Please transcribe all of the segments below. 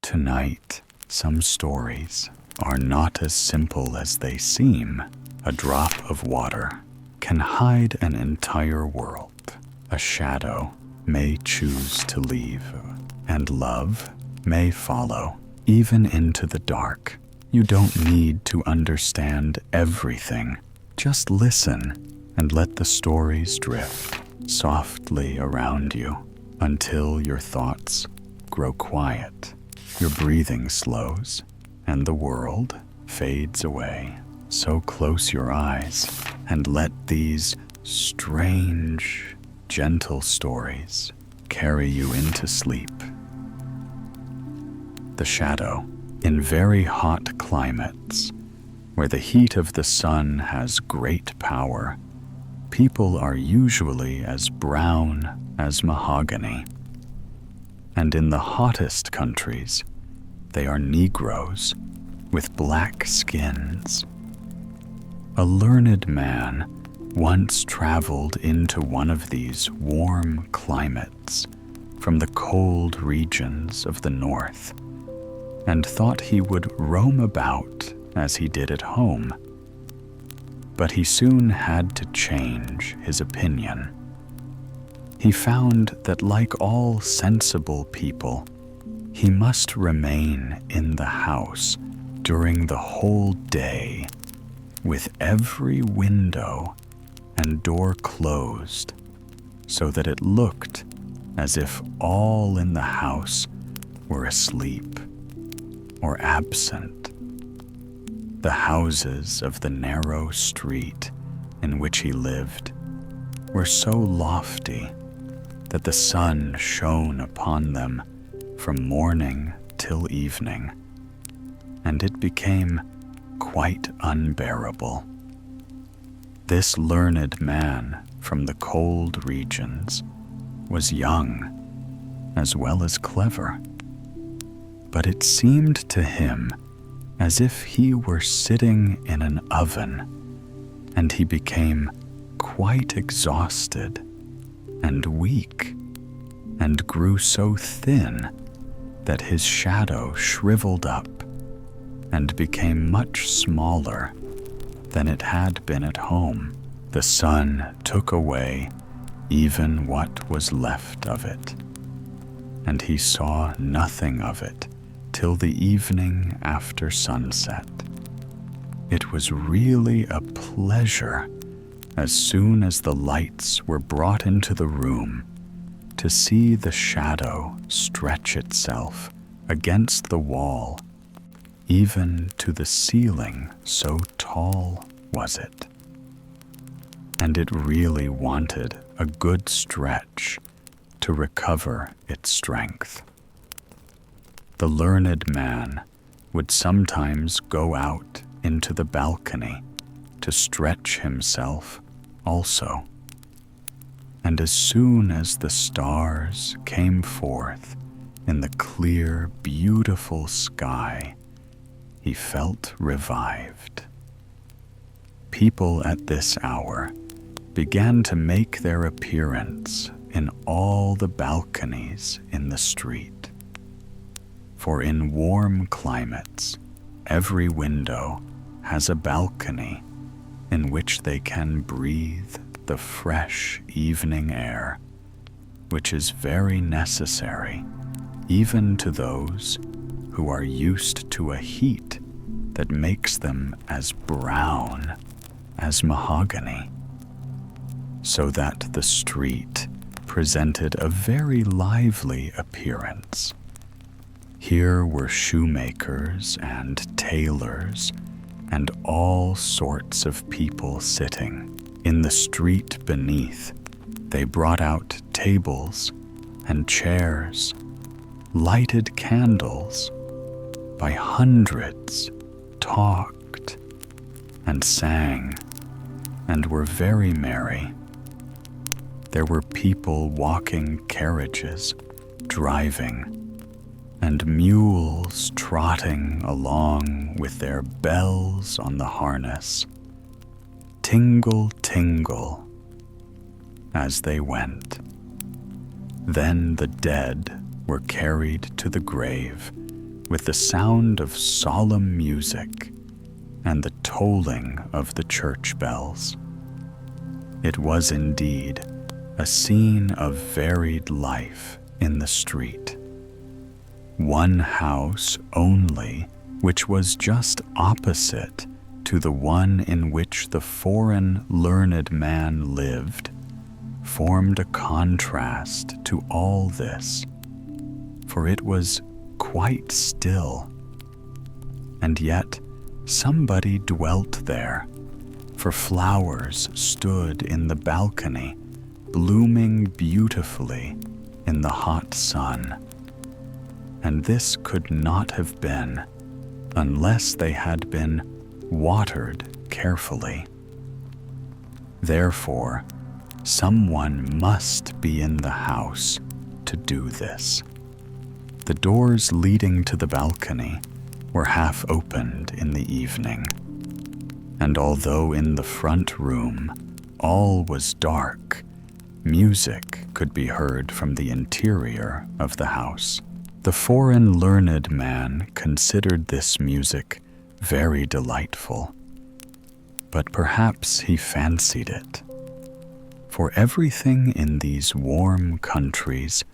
Tonight, some stories are not as simple as they seem. A drop of water can hide an entire world. A shadow may choose to leave, and love may follow, even into the dark. You don't need to understand everything. Just listen and let the stories drift softly around you until your thoughts grow quiet. Your breathing slows, and the world fades away. So close your eyes and let these strange, gentle stories carry you into sleep. The shadow. In very hot climates, where the heat of the sun has great power, people are usually as brown as mahogany. And in the hottest countries, they are Negroes with black skins. A learned man once traveled into one of these warm climates from the cold regions of the north, and thought he would roam about as he did at home. But he soon had to change his opinion. He found that, like all sensible people, he must remain in the house during the whole day, with every window and door closed, so that it looked as if all in the house were asleep or absent. The houses of the narrow street in which he lived were so lofty that the sun shone upon them from morning till evening, and it became quite unbearable. This learned man from the cold regions was young as well as clever, but it seemed to him as if he were sitting in an oven, and he became quite exhausted and weak, and grew so thin that his shadow shriveled up and became much smaller than it had been at home. The sun took away even what was left of it, and he saw nothing of it till the evening after sunset. It was really a pleasure, as soon as the lights were brought into the room, to see the shadow stretch itself against the wall, even to the ceiling, so tall was it. And it really wanted a good stretch to recover its strength. The learned man would sometimes go out into the balcony to stretch himself also. And as soon as the stars came forth in the clear, beautiful sky, he felt revived. People at this hour began to make their appearance in all the balconies in the street. For in warm climates, every window has a balcony in which they can breathe the fresh evening air, which is very necessary even to those who are used to a heat that makes them as brown as mahogany, so that the street presented a very lively appearance. Here were shoemakers and tailors and all sorts of people sitting. In the street beneath, they brought out tables and chairs, lighted candles, by hundreds talked and sang and were very merry. There were people walking carriages, driving, and mules trotting along with their bells on the harness, tingle, tingle, as they went. Then the dead were carried to the grave with the sound of solemn music and the tolling of the church bells. It was indeed a scene of varied life in the street. One house only, which was just opposite to the one in which the foreign learned man lived, formed a contrast to all this, for it was quite still. And yet somebody dwelt there, for flowers stood in the balcony, blooming beautifully in the hot sun. And this could not have been unless they had been watered carefully. Therefore, someone must be in the house to do this. The doors leading to the balcony were half opened in the evening, and although in the front room all was dark, music could be heard from the interior of the house. The foreign learned man considered this music very delightful, but perhaps he fancied it, for everything in these warm countries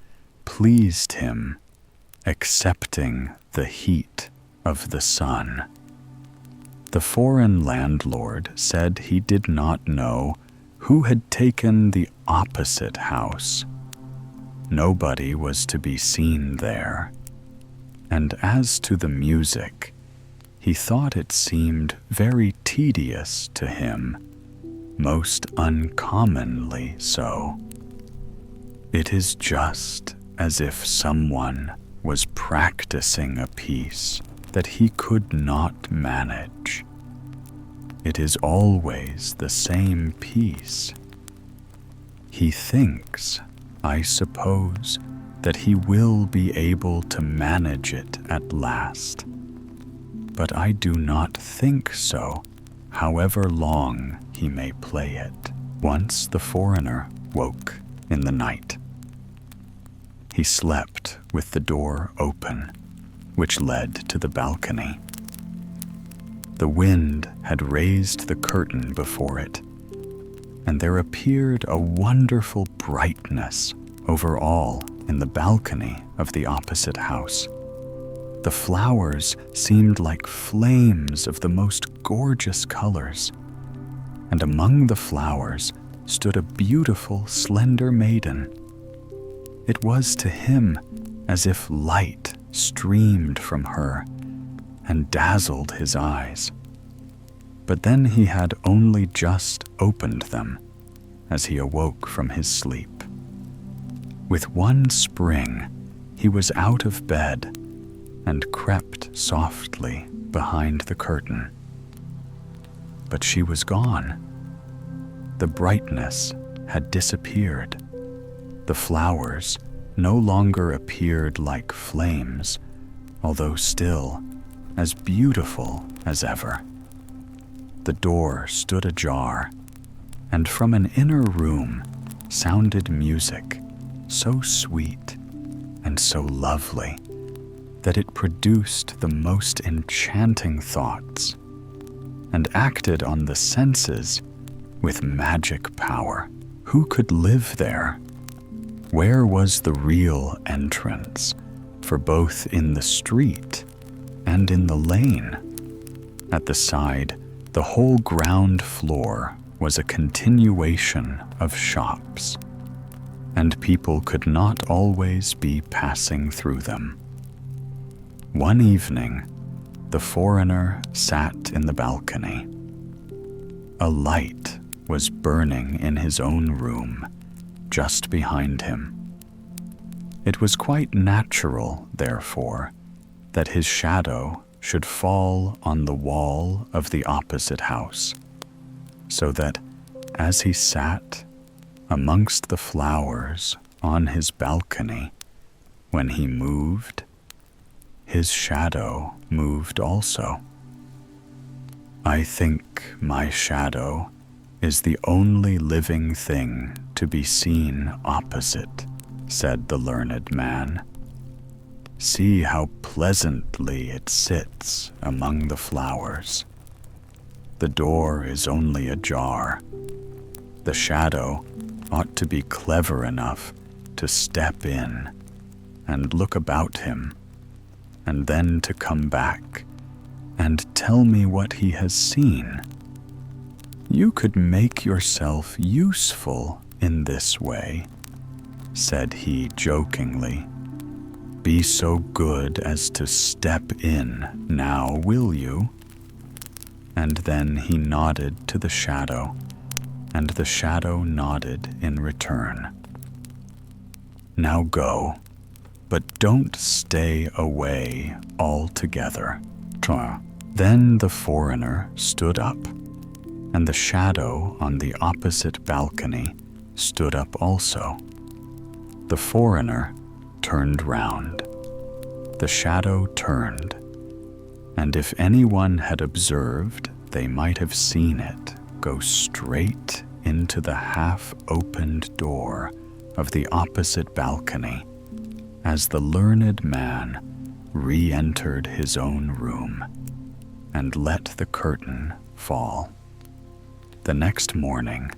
pleased him, excepting the heat of the sun. The foreign landlord said he did not know who had taken the opposite house. Nobody was to be seen there, and as to the music, he thought it seemed very tedious to him, most uncommonly so. It is just as if someone was practicing a piece that he could not manage. It is always the same piece. He thinks, I suppose, that he will be able to manage it at last. But I do not think so, however long he may play it. Once the foreigner woke in the night. He slept with the door open, which led to the balcony. The wind had raised the curtain before it, and there appeared a wonderful brightness over all in the balcony of the opposite house. The flowers seemed like flames of the most gorgeous colors, and among the flowers stood a beautiful, slender maiden. It was to him as if light streamed from her and dazzled his eyes. But then he had only just opened them as he awoke from his sleep. With one spring, he was out of bed and crept softly behind the curtain. But she was gone. The brightness had disappeared. The flowers no longer appeared like flames, although still as beautiful as ever. The door stood ajar, and from an inner room sounded music so sweet and so lovely that it produced the most enchanting thoughts and acted on the senses with magic power. Who could live there? Where was the real entrance, for both in the street and in the lane? At the side, the whole ground floor was a continuation of shops, and people could not always be passing through them. One evening, the foreigner sat in the balcony. A light was burning in his own room, just behind him. It was quite natural, therefore, that his shadow should fall on the wall of the opposite house, so that as he sat amongst the flowers on his balcony, when he moved, his shadow moved also. I think my shadow is the only living thing to be seen opposite, said the learned man. See how pleasantly it sits among the flowers. The door is only ajar. The shadow ought to be clever enough to step in and look about him, and then to come back and tell me what he has seen. You could make yourself useful in this way, said he jokingly. Be so good as to step in now, will you? And then he nodded to the shadow, and the shadow nodded in return. Now go, but don't stay away altogether. Then the foreigner stood up, and the shadow on the opposite balcony stood up also. The foreigner turned round. The shadow turned, and if anyone had observed, they might have seen it go straight into the half-opened door of the opposite balcony as the learned man re-entered his own room and let the curtain fall. The next morning,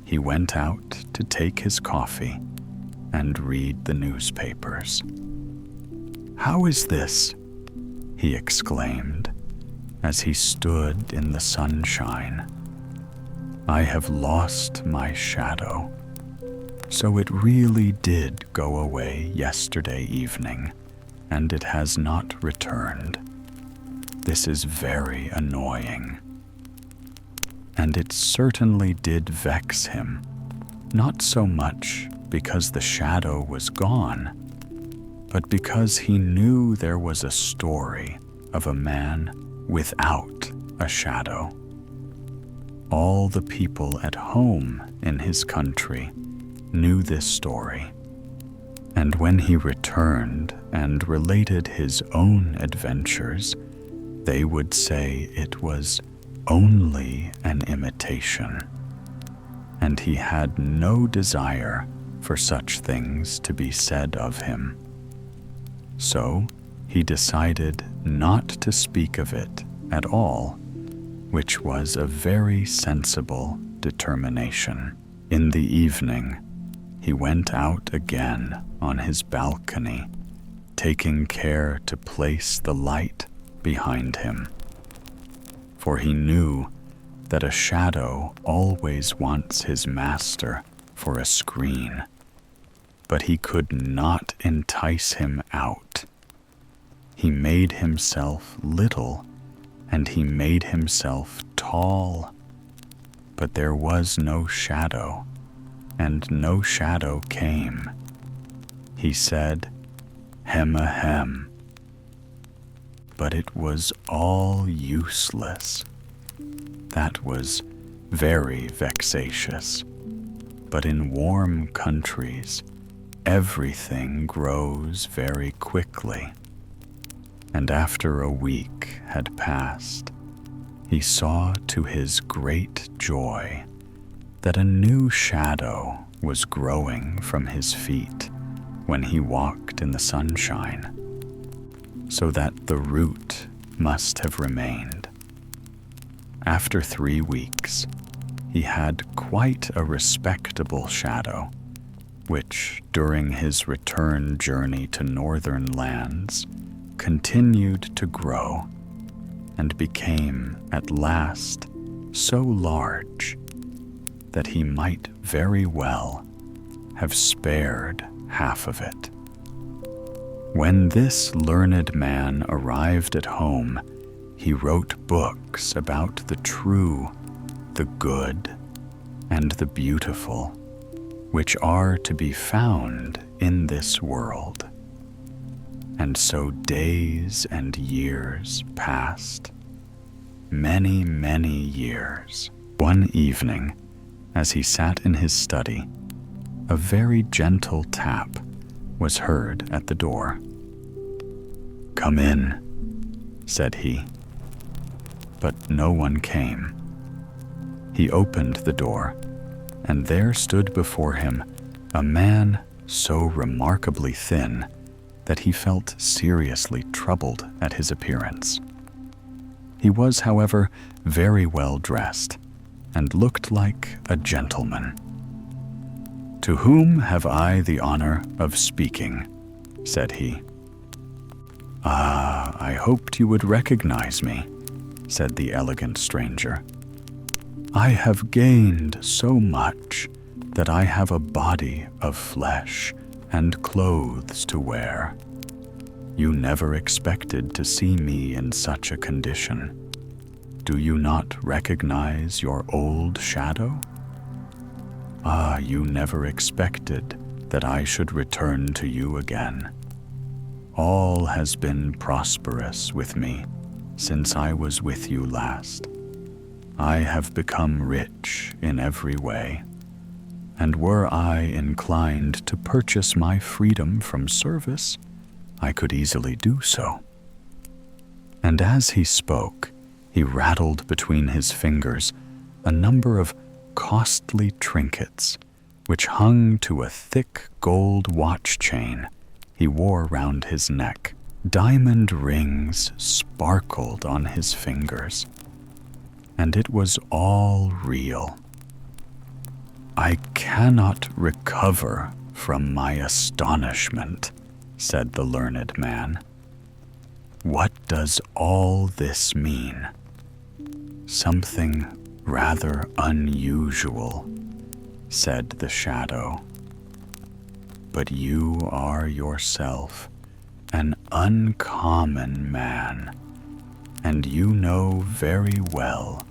he went out to take his coffee and read the newspapers. How is this? He exclaimed as he stood in the sunshine. I have lost my shadow. So it really did go away yesterday evening, and it has not returned. This is very annoying. And it certainly did vex him, not so much because the shadow was gone, but because he knew there was a story of a man without a shadow. All the people at home in his country knew this story, and when he returned and related his own adventures, they would say it was only an imitation, and he had no desire for such things to be said of him. So he decided not to speak of it at all, which was a very sensible determination. In the evening, he went out again on his balcony, taking care to place the light behind him. For he knew that a shadow always wants his master for a screen, but he could not entice him out. He made himself little, and he made himself tall, but there was no shadow, and no shadow came. He said, "Hem a hem," but it was all useless. That was very vexatious. But in warm countries, everything grows very quickly. And after a week had passed, he saw to his great joy that a new shadow was growing from his feet when he walked in the sunshine, so that the root must have remained. After 3 weeks, he had quite a respectable shadow, which, during his return journey to northern lands, continued to grow and became at last so large that he might very well have spared half of it. When this learned man arrived at home, he wrote books about the true, the good, and the beautiful, which are to be found in this world. And so days and years passed, many, many years. One evening, as he sat in his study, a very gentle tap was heard at the door. "Come in," said he. But no one came. He opened the door, and there stood before him a man so remarkably thin that he felt seriously troubled at his appearance. He was, however, very well dressed and looked like a gentleman. "To whom have I the honor of speaking?" said he. "Ah, I hoped you would recognize me," said the elegant stranger. "I have gained so much that I have a body of flesh and clothes to wear. You never expected to see me in such a condition. Do you not recognize your old shadow? Ah, you never expected that I should return to you again. All has been prosperous with me since I was with you last. I have become rich in every way, and were I inclined to purchase my freedom from service, I could easily do so." And as he spoke, he rattled between his fingers a number of costly trinkets which hung to a thick gold watch chain he wore round his neck. Diamond rings sparkled on his fingers, and it was all real. "I cannot recover from my astonishment," said the learned man. "What does all this mean? Something rather unusual," said the shadow. "But you are yourself an uncommon man, and you know very well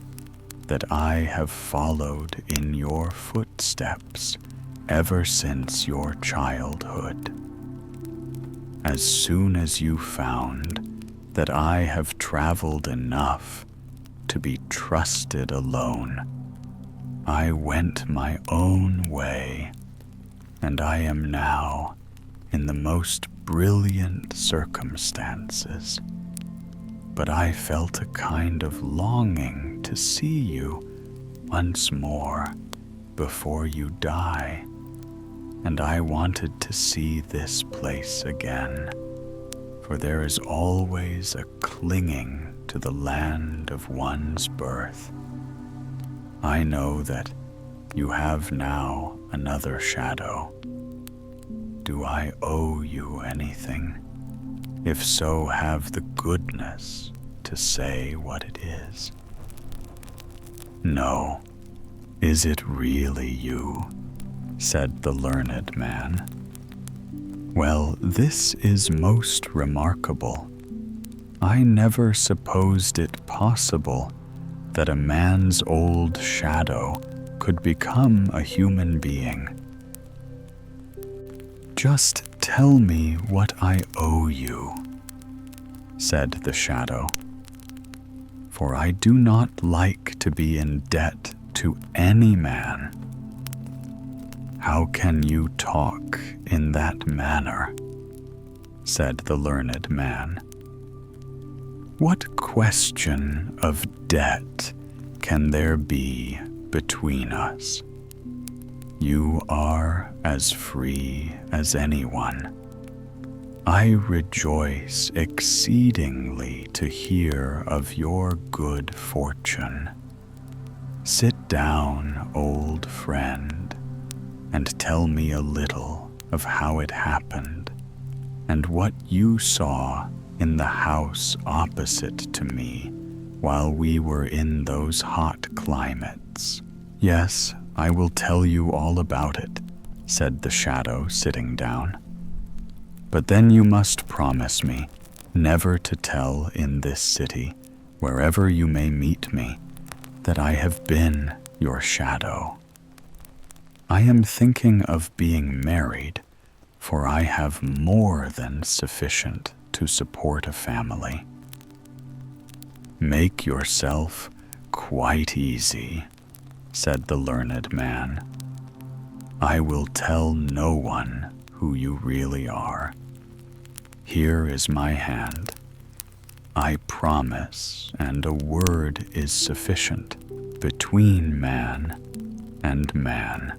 that I have followed in your footsteps ever since your childhood. As soon as you found that I have traveled enough to be trusted alone, I went my own way, and I am now in the most brilliant circumstances. But I felt a kind of longing to see you once more before you die, and I wanted to see this place again, for there is always a clinging to the land of one's birth. I know that you have now another shadow. Do I owe you anything? If so, have the goodness to say what it is." "No. Is it really you?" said the learned man. "Well, this is most remarkable. I never supposed it possible that a man's old shadow could become a human being. Just tell me what I owe you," said the shadow, "for I do not like to be in debt to any man." "How can you talk in that manner?" said the learned man. "What question of debt can there be between us? You are as free as anyone. I rejoice exceedingly to hear of your good fortune. Sit down, old friend, and tell me a little of how it happened, and what you saw in the house opposite to me while we were in those hot climates." "Yes, I will tell you all about it," said the shadow, sitting down. "But then you must promise me never to tell in this city, wherever you may meet me, that I have been your shadow. I am thinking of being married, for I have more than sufficient to support a family. Make yourself quite easy," said the learned man. "I will tell no one who you really are. Here is my hand. I promise, and a word is sufficient between man and man.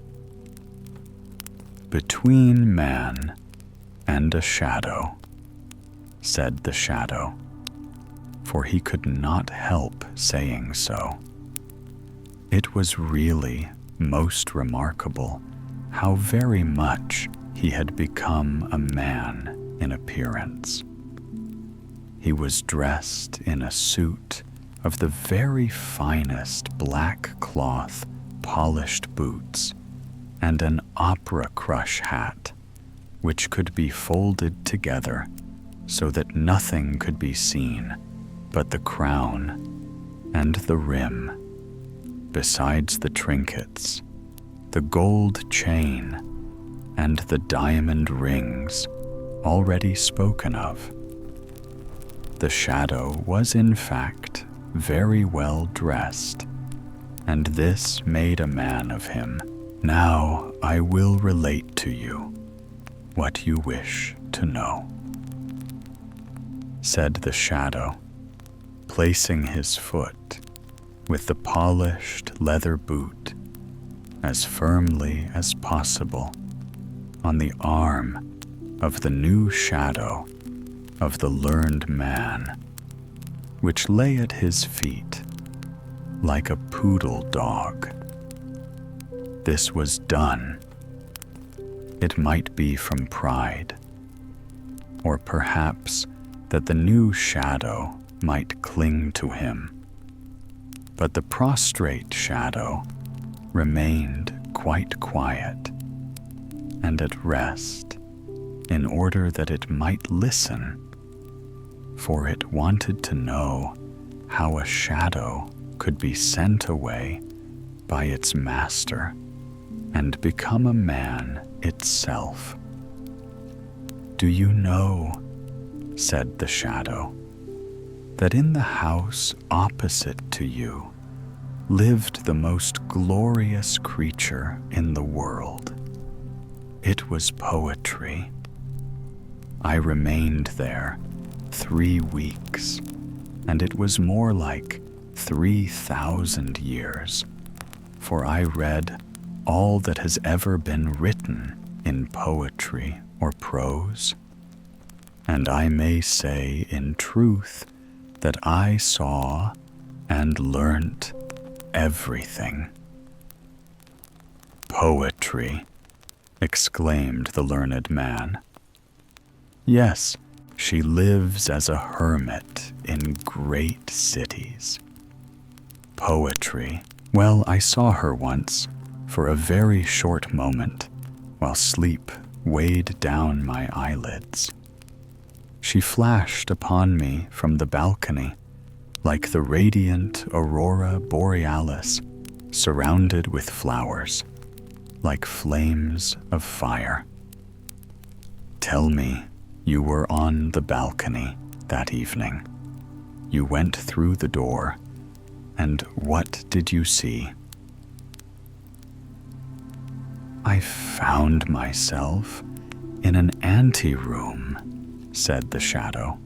Between man and a shadow. said the shadow, for he could not help saying so. It was really most remarkable how very much he had become a man in appearance. He was dressed in a suit of the very finest black cloth, polished boots, and an opera crush hat, which could be folded together so that nothing could be seen but the crown and the rim, besides the trinkets, the gold chain, and the diamond rings already spoken of. The shadow was in fact very well dressed, and this made a man of him. Now I will relate to you what you wish to know, said the shadow, placing his foot with the polished leather boot as firmly as possible on the arm of the new shadow of the learned man, which lay at his feet like a poodle dog. This was done. It might be from pride, or perhaps that the new shadow might cling to him. But the prostrate shadow remained quite quiet and at rest in order that it might listen, for it wanted to know how a shadow could be sent away by its master and become a man itself. Do you know, said the shadow, that in the house opposite to you lived the most glorious creature in the world? It was poetry. I remained there 3 weeks, and it was more like 3,000 years, for I read all that has ever been written in poetry or prose, and I may say in truth that I saw and learnt everything. Poetry, exclaimed the learned man. Yes, she lives as a hermit in great cities. Poetry, well, I saw her once for a very short moment while sleep weighed down my eyelids. She flashed upon me from the balcony like the radiant aurora borealis surrounded with flowers, like flames of fire. Tell me, you were on the balcony that evening. You went through the door, and what did you see? I found myself in an anteroom, said the shadow.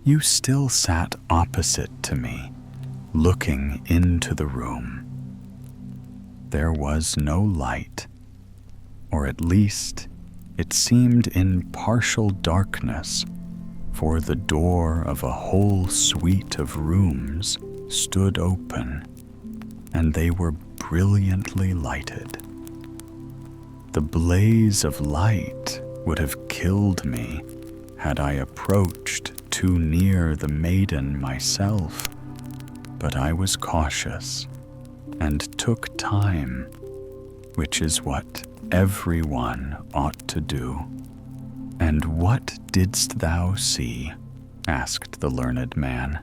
You still sat opposite to me, looking into the room. There was no light, or at least it seemed in partial darkness, for the door of a whole suite of rooms stood open, and they were brilliantly lighted. The blaze of light would have killed me had I approached too near the maiden myself, but I was cautious and took time, which is what everyone ought to do. And what didst thou see? Asked the learned man.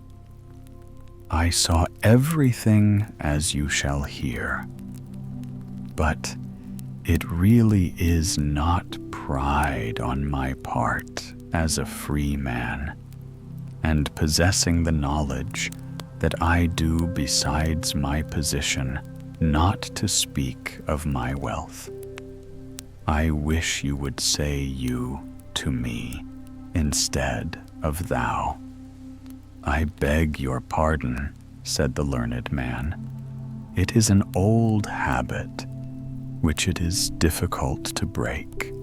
I saw everything as you shall hear. But it really is not pride on my part as a free man, and possessing the knowledge that I do besides my position, not to speak of my wealth. I wish you would say you to me instead of thou. I beg your pardon, said the learned man. It is an old habit which it is difficult to break.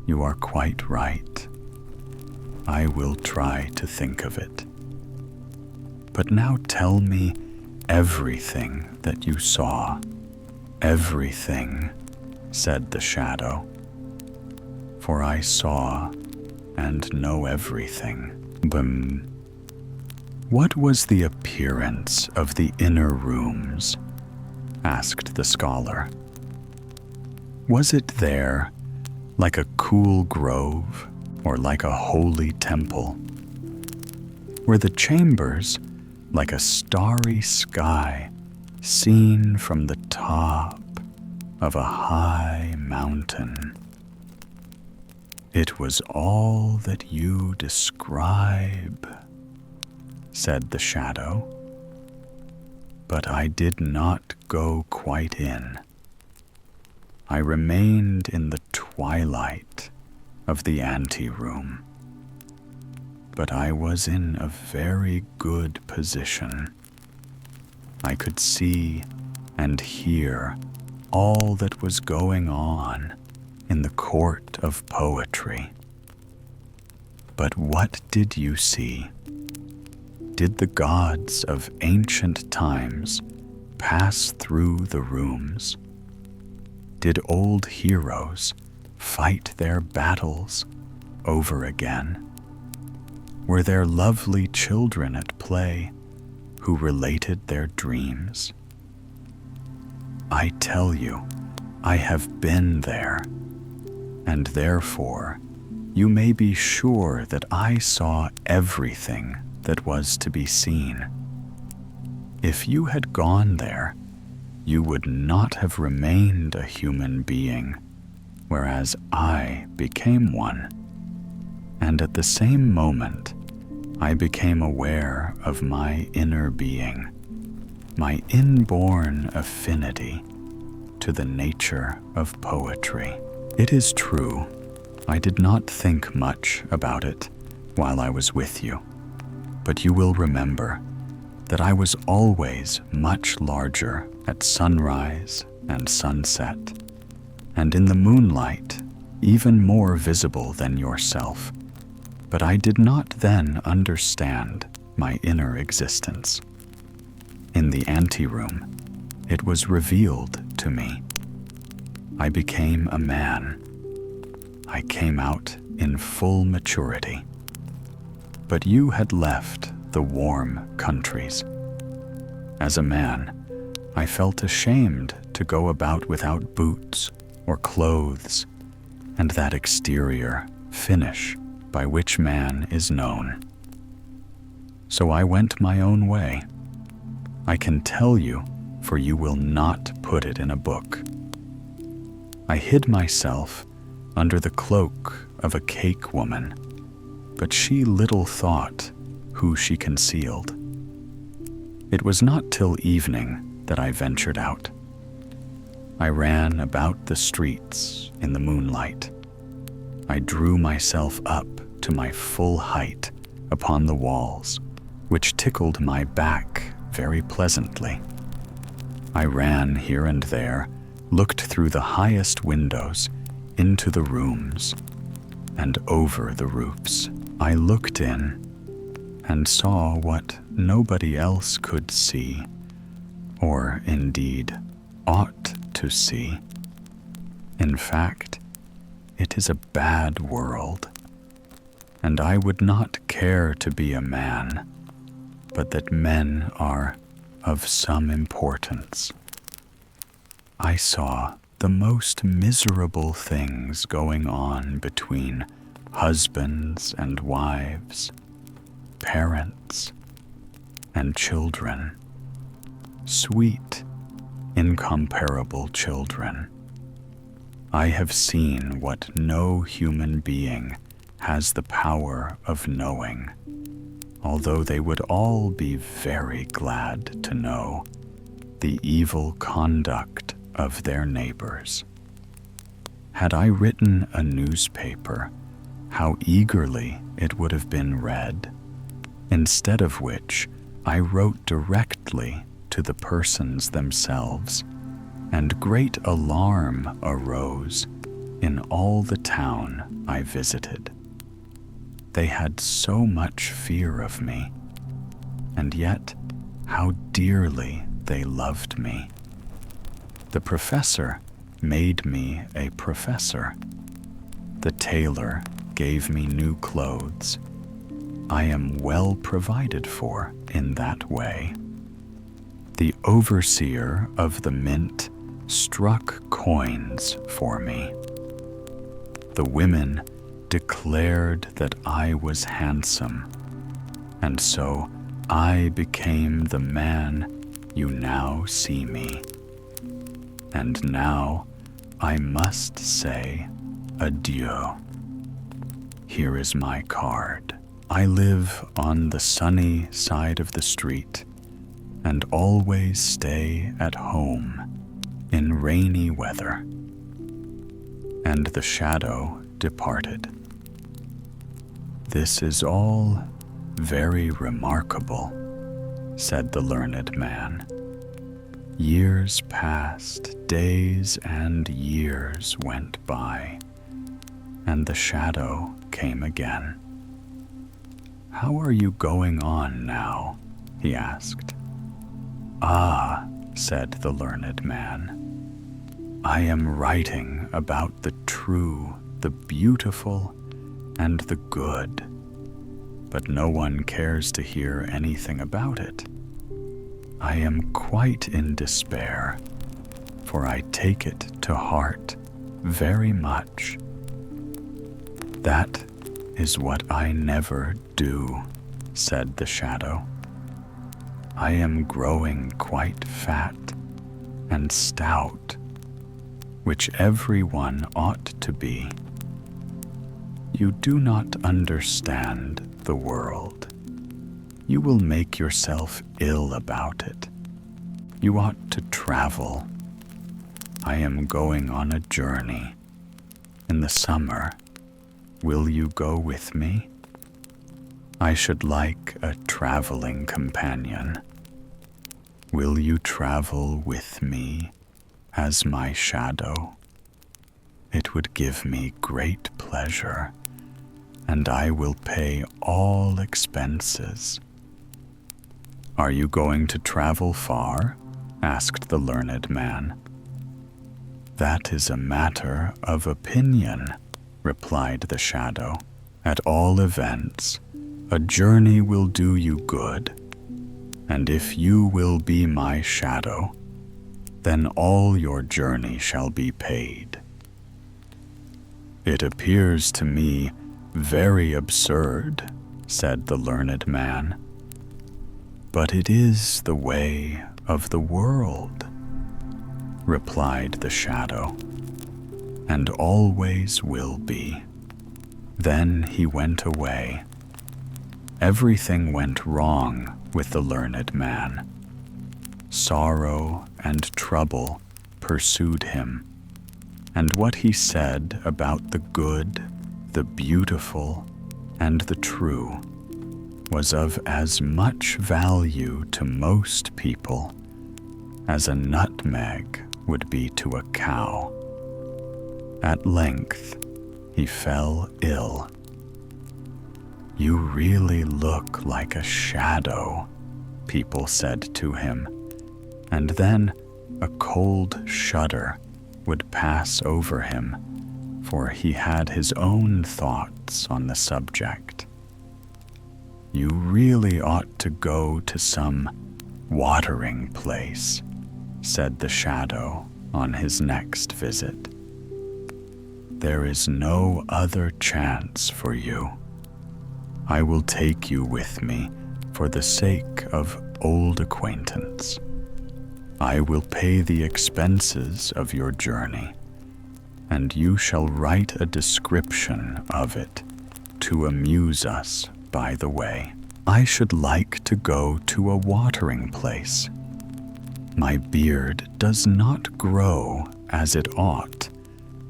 You are quite right. I will try to think of it. But now tell me everything that you saw. Everything, said the shadow. For I saw and know everything. What was the appearance of the inner rooms? Asked the scholar. Was it there like a cool grove or like a holy temple? Were the chambers like a starry sky seen from the top of a high mountain? It was all that you describe, said the shadow. But I did not go quite in. I remained in the twilight of the anteroom. But I was in a very good position. I could see and hear all that was going on in the court of poetry. But what did you see? Did the gods of ancient times pass through the rooms? Did old heroes fight their battles over again? Were there lovely children at play who related their dreams? I tell you, I have been there, and therefore you may be sure that I saw everything that was to be seen. If you had gone there, you would not have remained a human being, whereas I became one. And at the same moment, I became aware of my inner being, my inborn affinity to the nature of poetry. It is true, I did not think much about it while I was with you, but you will remember that I was always much larger at sunrise and sunset, and in the moonlight even more visible than yourself. But I did not then understand my inner existence. In the anteroom, it was revealed to me. I became a man. I came out in full maturity. But you had left the warm countries. As a man, I felt ashamed to go about without boots or clothes, and that exterior finish by which man is known. So I went my own way. I can tell you, for you will not put it in a book. I hid myself under the cloak of a cake woman, but she little thought who she concealed. It was not till evening that I ventured out. I ran about the streets in the moonlight. I drew myself up to my full height upon the walls, which tickled my back very pleasantly. I ran here and there, looked through the highest windows into the rooms and over the roofs. I looked in and saw what nobody else could see, or indeed ought to see. In fact, it is a bad world, and I would not care to be a man, but that men are of some importance. I saw the most miserable things going on between husbands and wives, parents and children, sweet, incomparable children. I have seen what no human being has the power of knowing, although they would all be very glad to know the evil conduct of their neighbors. Had I written a newspaper, how eagerly it would have been read, instead of which I wrote directly to the persons themselves, and great alarm arose in all the town I visited. They had so much fear of me, and yet how dearly they loved me. The professor made me a professor. The tailor gave me new clothes. I am well provided for in that way. The overseer of the mint struck coins for me. The women declared that I was handsome, and so I became the man you now see me. And now I must say adieu. Here is my card. I live on the sunny side of the street and always stay at home in rainy weather. And the shadow departed. This is all very remarkable, said the learned man. Years passed, days and years went by, and the shadow came again. How are you going on now? He asked. Ah, said the learned man, I am writing about the true, the beautiful, and the good, but no one cares to hear anything about it. I am quite in despair, for I take it to heart very much. That is what I never do, said the shadow. I am growing quite fat and stout, which everyone ought to be. You do not understand the world. You will make yourself ill about it. You ought to travel. I am going on a journey. In the summer, will you go with me? I should like a traveling companion. Will you travel with me as my shadow? It would give me great pleasure, and I will pay all expenses. Are you going to travel far? Asked the learned man. That is a matter of opinion, replied the shadow. At all events, a journey will do you good, and if you will be my shadow, then all your journey shall be paid. It appears to me very absurd, said the learned man, but it is the way of the world, replied the shadow, and always will be. Then he went away. Everything went wrong with the learned man. Sorrow and trouble pursued him, and what he said about the good, the beautiful, and the true was of as much value to most people as a nutmeg would be to a cow. At length, he fell ill. You really look like a shadow, people said to him, and then a cold shudder would pass over him, for he had his own thoughts on the subject. You really ought to go to some watering place, said the shadow on his next visit. There is no other chance for you. I will take you with me for the sake of old acquaintance. I will pay the expenses of your journey, and you shall write a description of it to amuse us by the way. I should like to go to a watering place. My beard does not grow as it ought,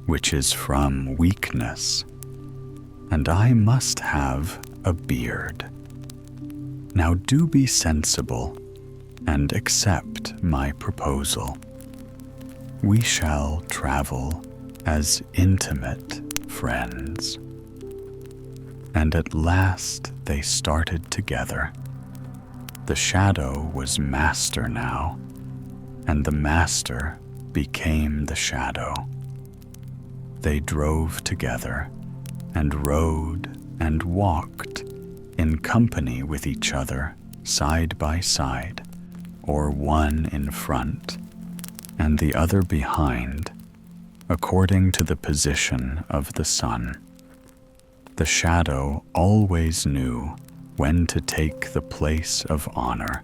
which is from weakness, and I must have a beard. Now do be sensible and accept my proposal. We shall travel as intimate friends. and at last they started together. The shadow was master now, and the master became the shadow. They drove together, and rode and walked in company with each other, side by side, or one in front and the other behind, according to the position of the sun. The shadow always knew when to take the place of honor,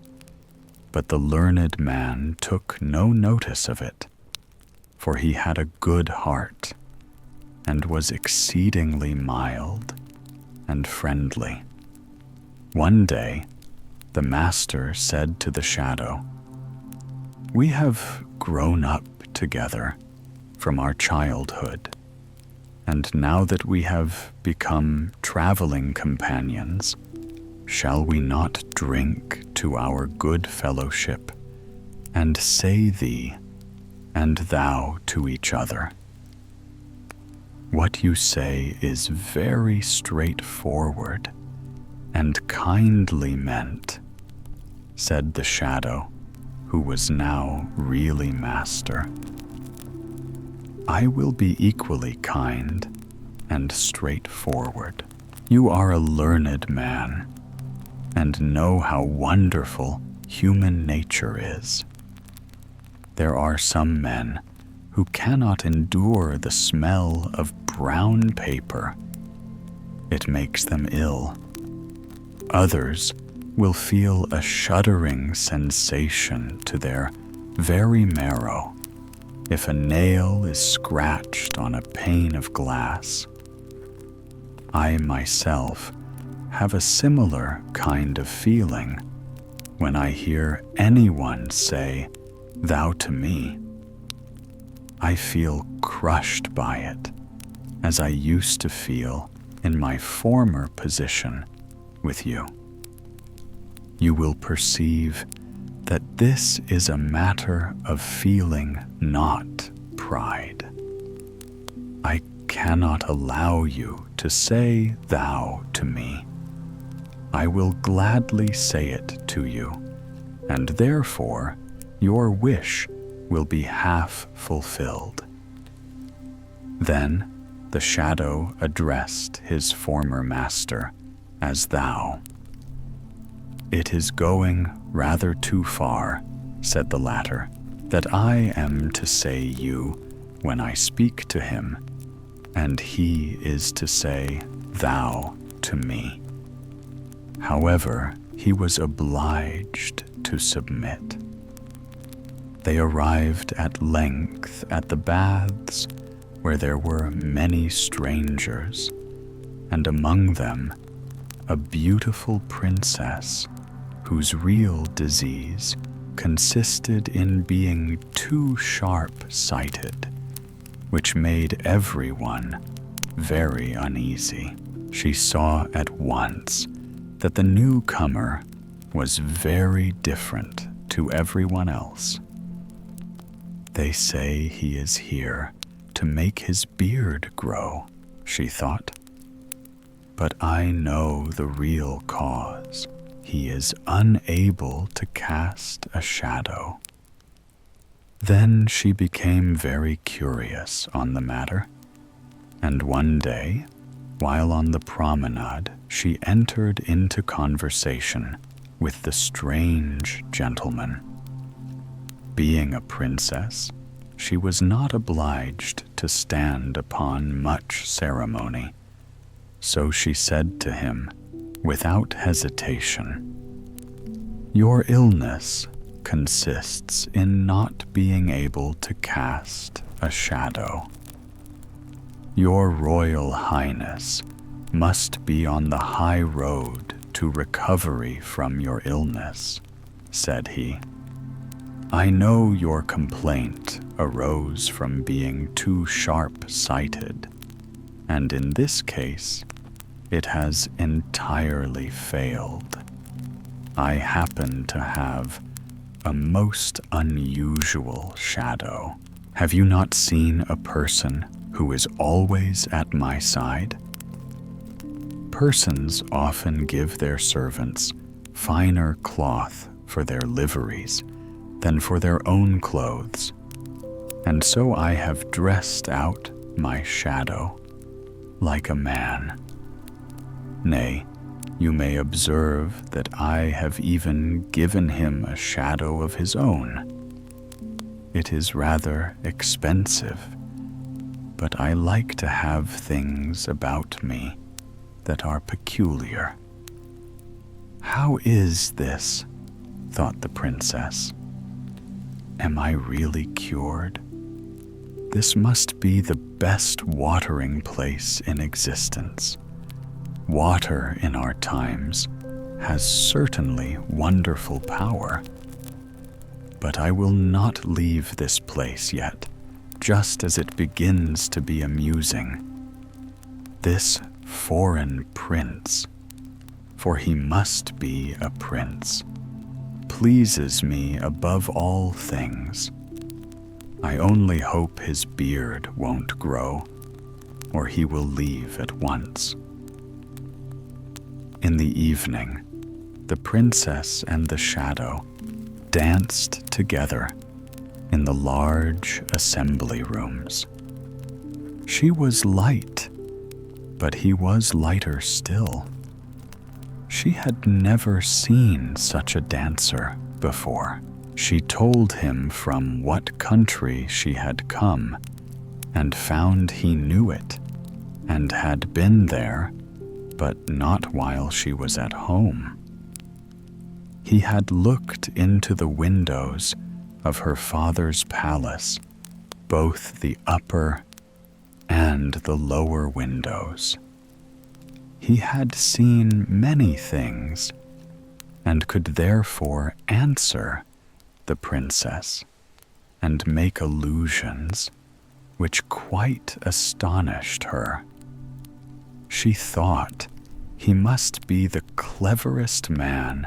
but the learned man took no notice of it, for he had a good heart and was exceedingly mild and friendly. One day, the master said to the shadow, "We have grown up together from our childhood, and now that we have become traveling companions, shall we not drink to our good fellowship, and say thee and thou to each other? What you say is very straightforward and kindly meant," said the shadow, who was now really master. "I will be equally kind and straightforward. You are a learned man, and know how wonderful human nature is. There are some men who cannot endure the smell of brown paper. It makes them ill. Others will feel a shuddering sensation to their very marrow if a nail is scratched on a pane of glass. I myself have a similar kind of feeling when I hear anyone say, 'thou' to me. I feel crushed by it, as I used to feel in my former position with you. You will perceive that this is a matter of feeling, not pride. I cannot allow you to say 'thou' to me. I will gladly say it to you, and therefore your wish will be half fulfilled." Then the shadow addressed his former master as "thou." "It is going rather too far," said the latter, "that I am to say you when I speak to him, and he is to say 'thou' to me." However, he was obliged to submit. They arrived at length at the baths, where there were many strangers, and among them a beautiful princess whose real disease consisted in being too sharp-sighted, which made everyone very uneasy. She saw at once that the newcomer was very different to everyone else. "They say he is here to make his beard grow," she thought. "But I know the real cause. He is unable to cast a shadow." Then she became very curious on the matter, and one day, while on the promenade, she entered into conversation with the strange gentleman. Being a princess, she was not obliged to stand upon much ceremony, so she said to him, without hesitation, "Your illness consists in not being able to cast a shadow. Your Royal Highness must be on the high road to recovery from your illness," said he. "I know your complaint arose from being too sharp-sighted, and in this case, it has entirely failed. I happen to have a most unusual shadow. Have you not seen a person who is always at my side? Persons often give their servants finer cloth for their liveries than for their own clothes, and so I have dressed out my shadow like a man. Nay, you may observe that I have even given him a shadow of his own. It is rather expensive, but I like to have things about me that are peculiar. How is this? Thought the princess. Am I really cured? This must be the best watering place in existence. Water in our times has certainly wonderful power. But I will not leave this place yet, just as it begins to be amusing. This foreign prince, for he must be a prince, pleases me above all things. I only hope his beard won't grow, or he will leave at once. In the evening, the princess and the shadow danced together in the large assembly rooms. She was light, but he was lighter still. She had never seen such a dancer before. She told him from what country she had come, and found he knew it, and had been there, but not while she was at home. He had looked into the windows of her father's palace, both the upper and the lower windows. He had seen many things, and could therefore answer the princess and make allusions which quite astonished her. She thought he must be the cleverest man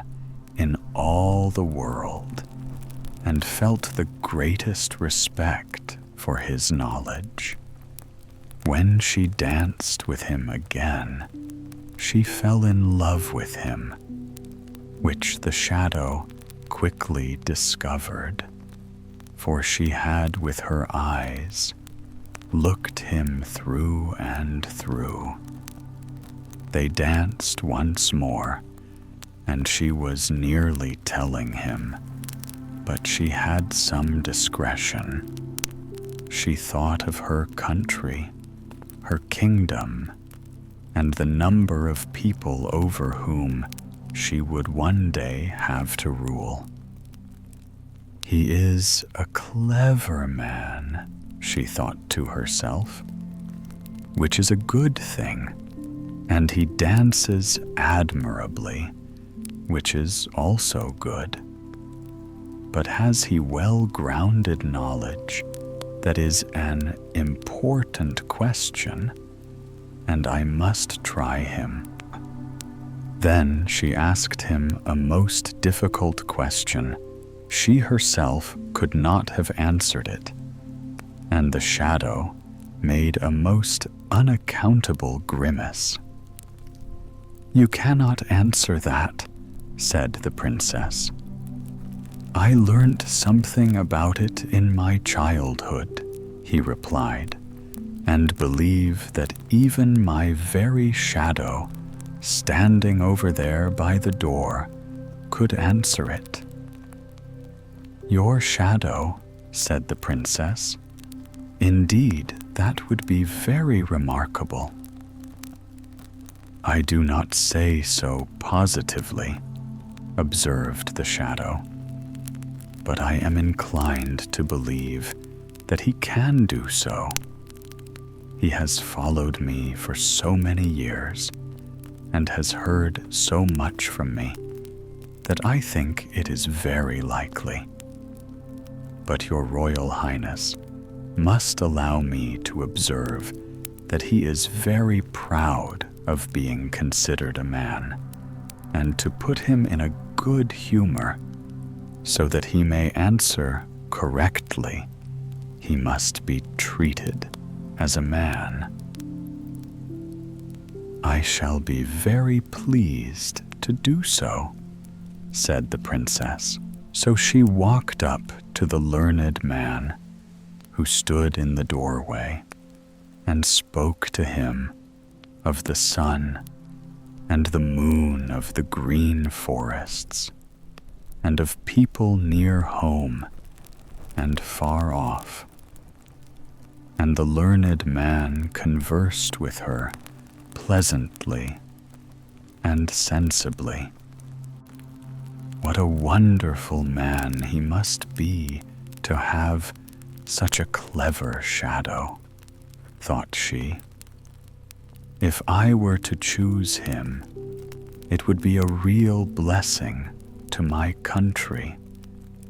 in all the world, and felt the greatest respect for his knowledge. When she danced with him again, she fell in love with him, which the shadow quickly discovered, for she had with her eyes looked him through and through. They danced once more, and she was nearly telling him, but she had some discretion. She thought of her country, her kingdom, and the number of people over whom she would one day have to rule. He is a clever man, she thought to herself, which is a good thing, and he dances admirably, which is also good. But has he well-grounded knowledge that is an important question, and I must try him. Then she asked him a most difficult question. She herself could not have answered it, and the shadow made a most unaccountable grimace. "You cannot answer that," said the princess. "I learnt something about it in my childhood," he replied, "and believe that even my very shadow, standing over there by the door, could answer it." "Your shadow," said the princess. "Indeed, that would be very remarkable." "I do not say so positively," observed the shadow, "but I am inclined to believe that he can do so. He has followed me for so many years, and has heard so much from me, that I think it is very likely. But your Royal Highness must allow me to observe that he is very proud of being considered a man, and to put him in a good humor, so that he may answer correctly, he must be treated as a man." "I shall be very pleased to do so," said the princess. So she walked up to the learned man who stood in the doorway and spoke to him of the sun and the moon, of the green forests, and of people near home and far off. And the learned man conversed with her pleasantly and sensibly. What a wonderful man he must be to have such a clever shadow, thought she. If I were to choose him, it would be a real blessing to my country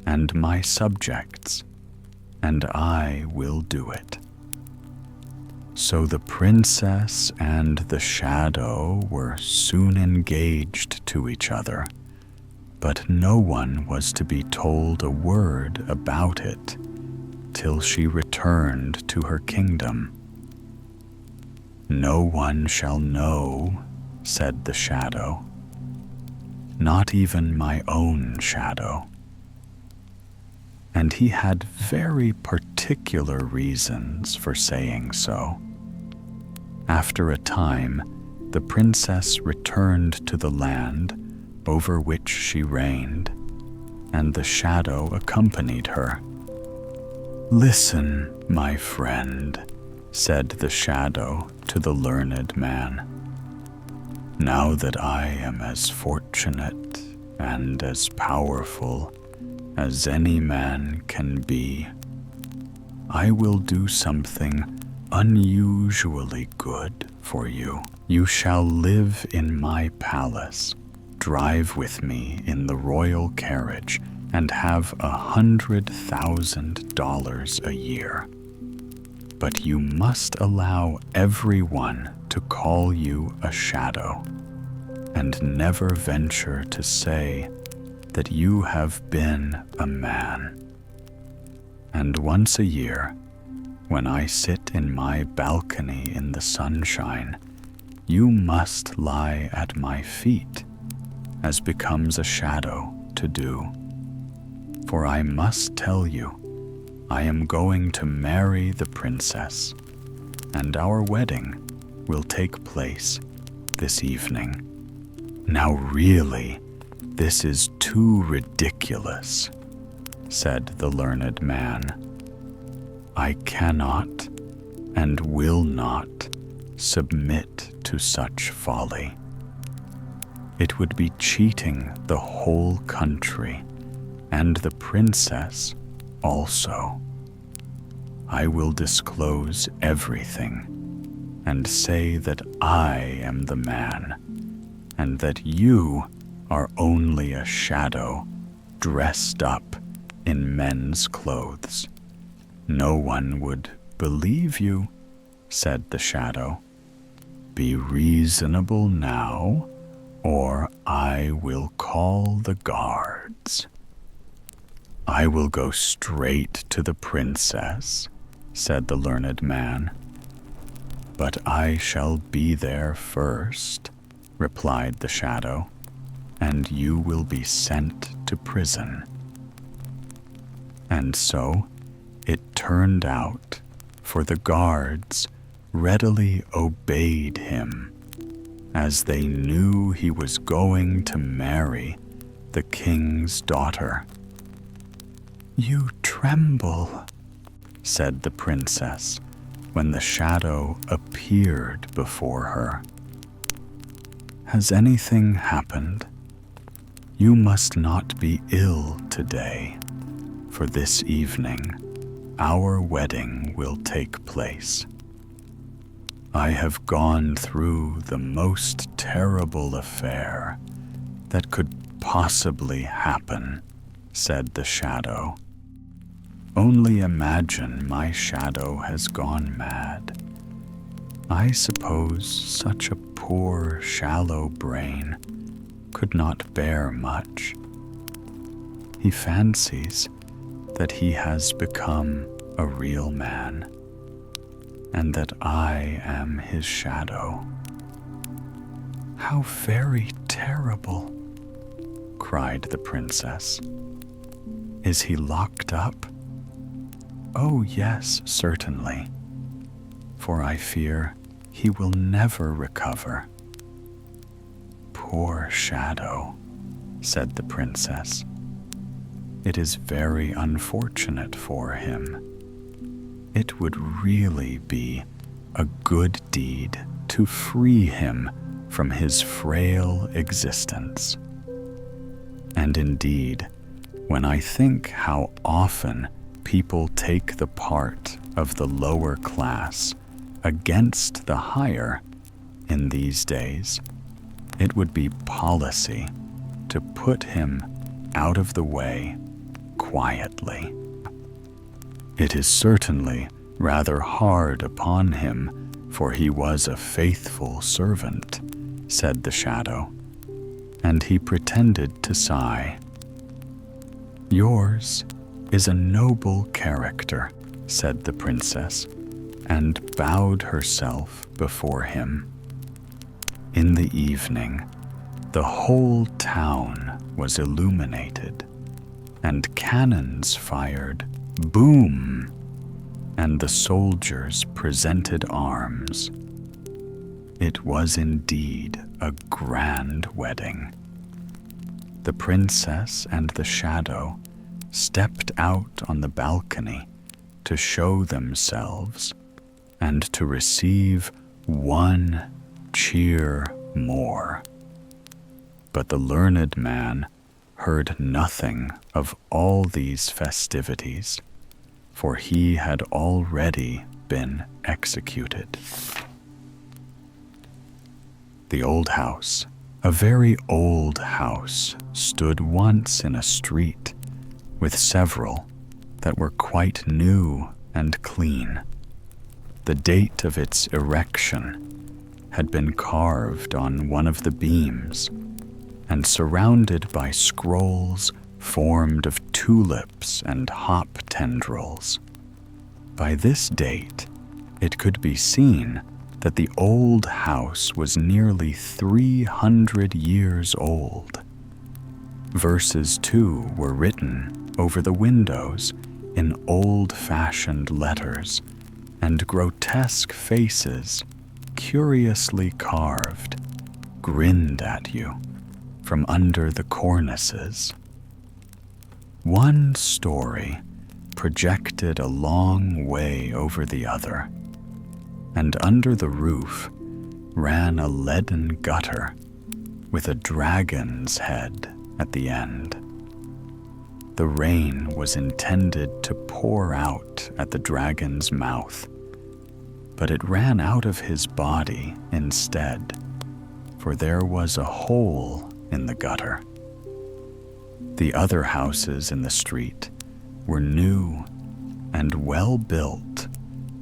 and my subjects, and I will do it. So the princess and the shadow were soon engaged to each other, but no one was to be told a word about it till she returned to her kingdom. "No one shall know," said the shadow, "not even my own shadow." And he had very particular reasons for saying so. After a time, the princess returned to the land over which she reigned, and the shadow accompanied her. "Listen, my friend," said the shadow to the learned man. "Now that I am as fortunate and as powerful as any man can be, I will do something unusually good for you. You shall live in my palace, drive with me in the royal carriage, and have $100,000 a year. But you must allow everyone to call you a shadow, and never venture to say that you have been a man. And once a year, when I sit in my balcony in the sunshine, you must lie at my feet, as becomes a shadow to do. For I must tell you, I am going to marry the princess, and our wedding will take place this evening." "Now really, this is too ridiculous," said the learned man. "I cannot and will not submit to such folly. It would be cheating the whole country, and the princess also. I will disclose everything and say that I am the man, and that you are only a shadow dressed up in men's clothes. No one would believe you," said the shadow. "Be reasonable now, or I will call the guards." "I will go straight to the princess," said the learned man. "But I shall be there first," replied the shadow, "and you will be sent to prison." And so it turned out, for the guards readily obeyed him, as they knew he was going to marry the king's daughter. "You tremble," said the princess when the shadow appeared before her. "Has anything happened? You must not be ill today, for this evening our wedding will take place. I have gone through the most terrible affair that could possibly happen," said the shadow. "Only imagine my shadow has gone mad. I suppose such a poor, shallow brain could not bear much. He fancies that he has become a real man, and that I am his shadow. How very terrible, cried the princess. Is he locked up? Oh, yes, certainly, for I fear he will never recover. Poor Shadow, said the princess. It is very unfortunate for him. It would really be a good deed to free him from his frail existence. And indeed, when I think how often people take the part of the lower class against the higher in these days, it would be policy to put him out of the way quietly. It is certainly rather hard upon him, for he was a faithful servant, said the Shadow, and he pretended to sigh. Yours is a noble character, said the princess, and bowed herself before him. In the evening, the whole town was illuminated, and cannons fired, boom, and the soldiers presented arms. It was indeed a grand wedding. The princess and the Shadow stepped out on the balcony to show themselves and to receive one cheer more. But the learned man heard nothing of all these festivities, for he had already been executed. The old house, a very old house, stood once in a street with several that were quite new and clean. The date of its erection had been carved on one of the beams and surrounded by scrolls formed of tulips and hop tendrils. By this date, it could be seen that the old house was nearly 300 years old. Verses, too, were written over the windows in old-fashioned letters, and grotesque faces, curiously carved, grinned at you from under the cornices. One story projected a long way over the other, and under the roof ran a leaden gutter with a dragon's head at the end. The rain was intended to pour out at the dragon's mouth, but it ran out of his body instead, for there was a hole in the gutter. The other houses in the street were new and well built,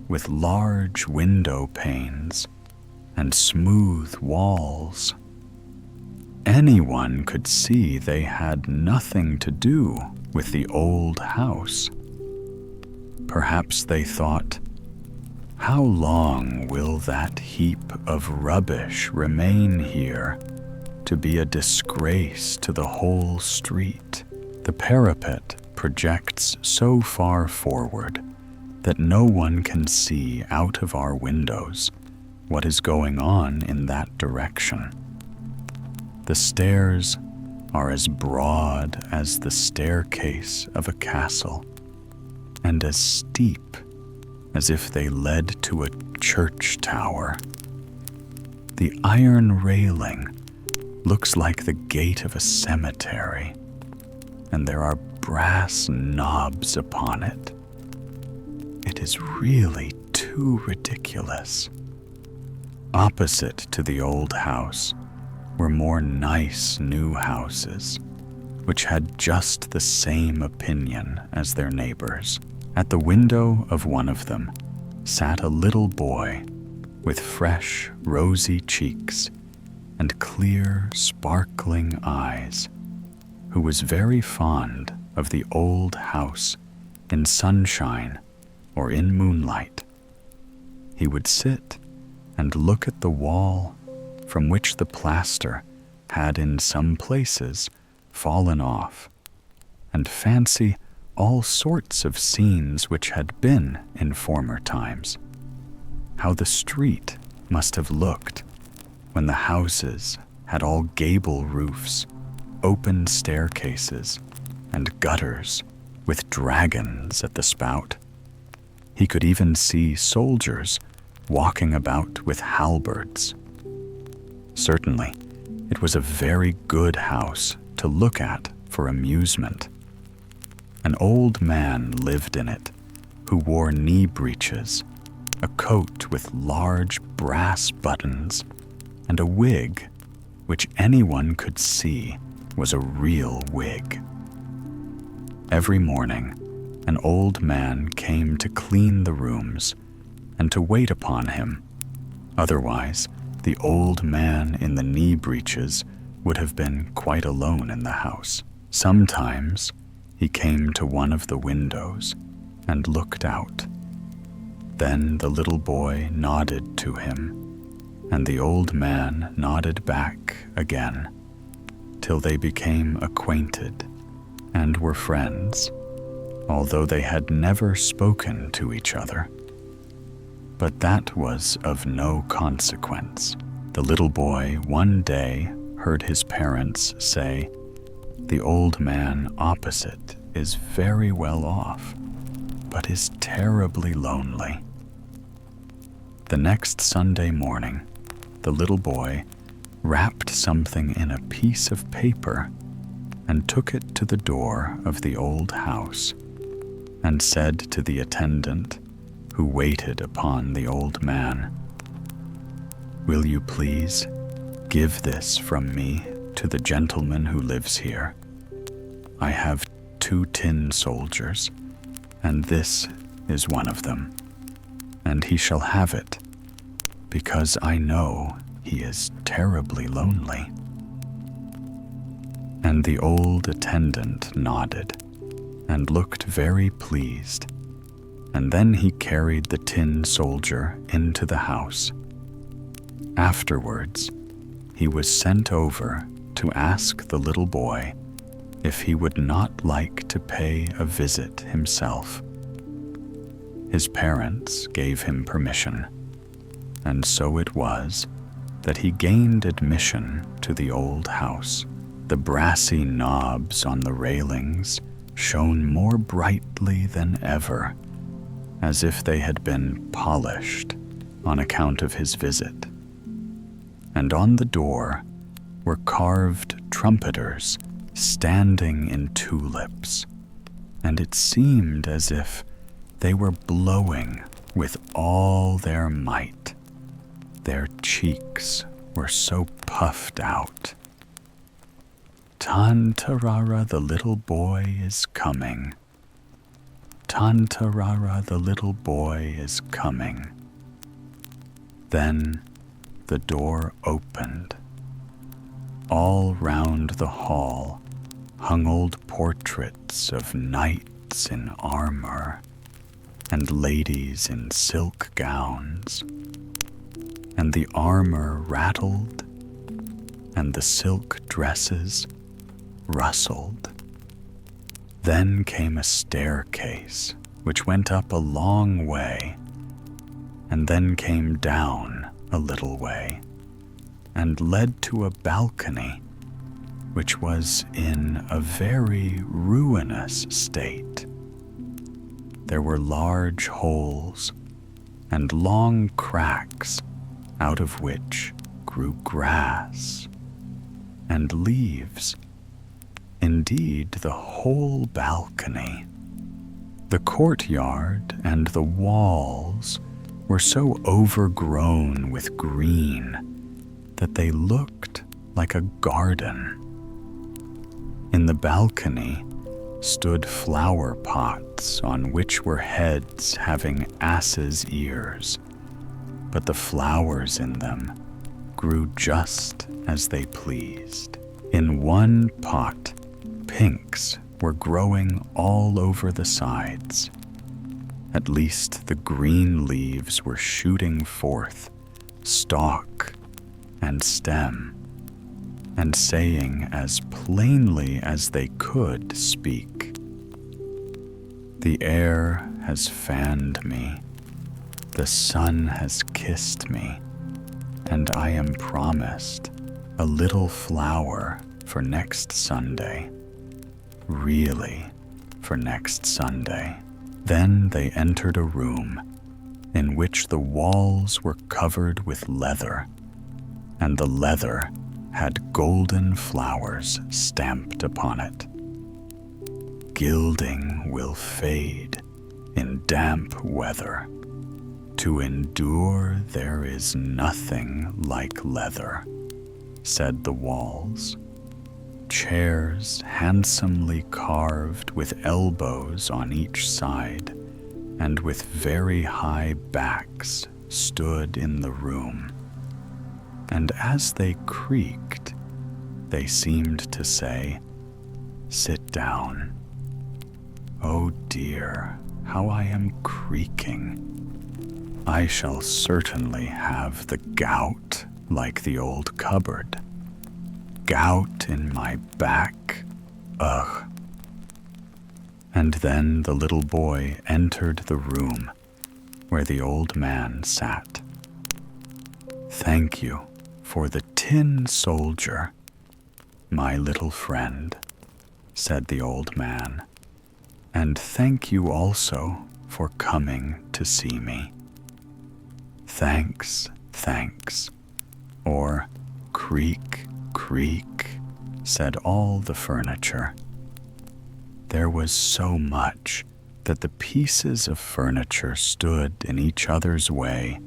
with large window panes and smooth walls. Anyone could see they had nothing to do with the old house. Perhaps they thought, how long will that heap of rubbish remain here to be a disgrace to the whole street? The parapet projects so far forward that no one can see out of our windows what is going on in that direction. The stairs are as broad as the staircase of a castle, and as steep as if they led to a church tower. The iron railing looks like the gate of a cemetery, and there are brass knobs upon it. It is really too ridiculous. Opposite to the old house were more nice new houses, which had just the same opinion as their neighbors. At the window of one of them sat a little boy with fresh, rosy cheeks and clear, sparkling eyes, who was very fond of the old house in sunshine or in moonlight. He would sit and look at the wall from which the plaster had in some places fallen off, and fancy all sorts of scenes which had been in former times. How the street must have looked when the houses had all gable roofs, open staircases, and gutters with dragons at the spout. He could even see soldiers walking about with halberds. Certainly, it was a very good house to look at for amusement. An old man lived in it who wore knee breeches, a coat with large brass buttons, and a wig which anyone could see was a real wig. Every morning, an old man came to clean the rooms and to wait upon him. Otherwise, the old man in the knee breeches would have been quite alone in the house. Sometimes he came to one of the windows and looked out. Then the little boy nodded to him, and the old man nodded back again, till they became acquainted and were friends, although they had never spoken to each other. But that was of no consequence. The little boy one day heard his parents say, "The old man opposite is very well off, but is terribly lonely." The next Sunday morning, the little boy wrapped something in a piece of paper and took it to the door of the old house and said to the attendant who waited upon the old man, "Will you please give this from me to the gentleman who lives here? I have 2 tin soldiers, and this is one of them, and he shall have it, because I know he is terribly lonely." And the old attendant nodded and looked very pleased, and then he carried the tin soldier into the house. Afterwards, he was sent over to ask the little boy if he would not like to pay a visit himself. His parents gave him permission, and so it was that he gained admission to the old house. The brassy knobs on the railings shone more brightly than ever, as if they had been polished on account of his visit. And on the door were carved trumpeters standing in tulips, and it seemed as if they were blowing with all their might. Their cheeks were so puffed out. "Tantarara, the little boy is coming. Tantarara, the little boy is coming." Then the door opened. All round the hall hung old portraits of knights in armor and ladies in silk gowns, and the armor rattled and the silk dresses rustled. Then came a staircase which went up a long way, and then came down a little way, and led to a balcony which was in a very ruinous state. There were large holes and long cracks out of which grew grass and leaves. Indeed, the whole balcony, the courtyard, and the walls were so overgrown with green that they looked like a garden. In the balcony stood flower pots on which were heads having asses' ears, but the flowers in them grew just as they pleased. In one pot, pinks were growing all over the sides. At least the green leaves were shooting forth stalk and stem, and saying as plainly as they could speak, "The air has fanned me, the sun has kissed me, and I am promised a little flower for next Sunday, really for next Sunday." Then they entered a room in which the walls were covered with leather, and the leather had golden flowers stamped upon it. "Gilding will fade in damp weather. To endure there is nothing like leather," said the walls. Chairs handsomely carved with elbows on each side and with very high backs stood in the room, and as they creaked, they seemed to say, "Sit down." Oh dear, how I am creaking. I shall certainly have the gout like the old cupboard. Gout in my back, ugh. And then the little boy entered the room where the old man sat. "Thank you for the tin soldier, my little friend," said the old man, "and thank you also for coming to see me." "Thanks, thanks," or "Creak, creak," said all the furniture. There was so much that the pieces of furniture stood in each other's way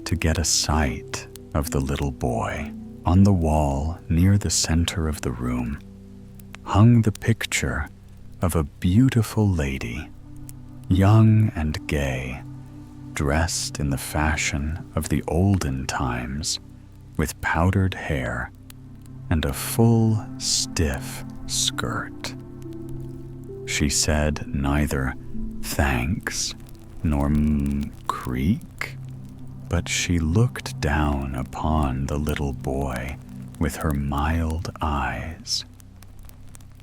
to get a sight of the little boy. On the wall near the center of the room hung the picture of a beautiful lady, young and gay, dressed in the fashion of the olden times, with powdered hair and a full, stiff skirt. She said neither "thanks" nor "creak," but she looked down upon the little boy with her mild eyes.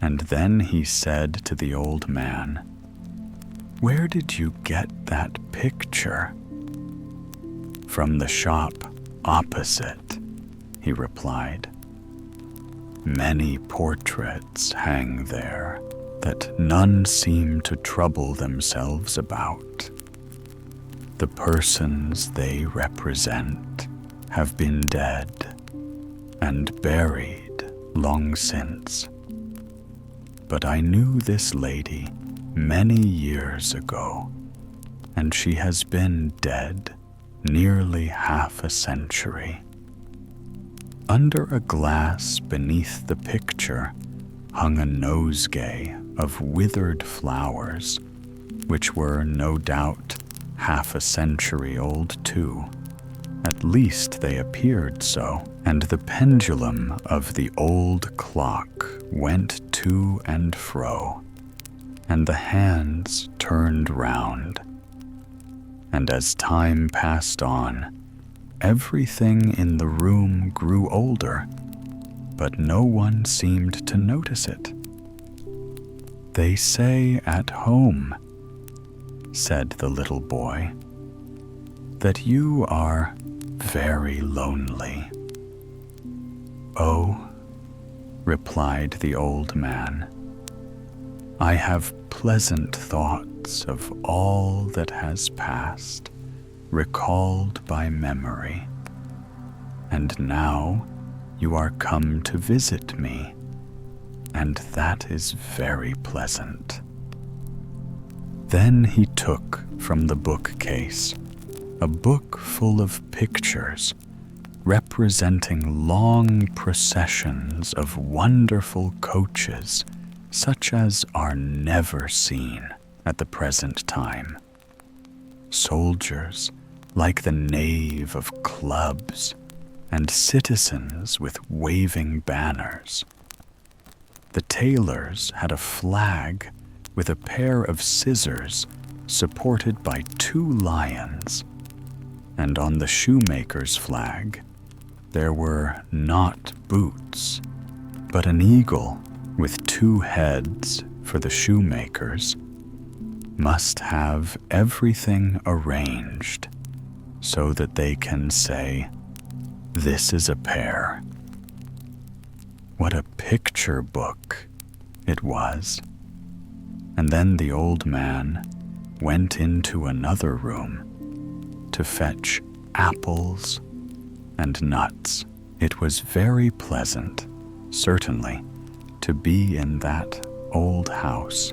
And then he said to the old man, "Where did you get that picture?" "From the shop opposite," he replied. "Many portraits hang there that none seem to trouble themselves about. The persons they represent have been dead and buried long since. But I knew this lady many years ago, and she has been dead nearly half a century." Under a glass beneath the picture hung a nosegay of withered flowers, which were no doubt half a century old too. At least they appeared so, and the pendulum of the old clock went to and fro, and the hands turned round. And as time passed on, everything in the room grew older, but no one seemed to notice it. "They say at home," said the little boy, "that you are very lonely." "Oh," replied the old man, "I have pleasant thoughts of all that has passed, recalled by memory, and now you are come to visit me, and that is very pleasant." Then he took from the bookcase a book full of pictures representing long processions of wonderful coaches such as are never seen at the present time. Soldiers like the knave of clubs, and citizens with waving banners. The tailors had a flag with a pair of scissors supported by 2 lions, and on the shoemaker's flag there were not boots, but an eagle with 2 heads for the shoemakers must have everything arranged so that they can say, "This is a pair." What a picture book it was. And then the old man went into another room to fetch apples and nuts. It was very pleasant, certainly, to be in that old house.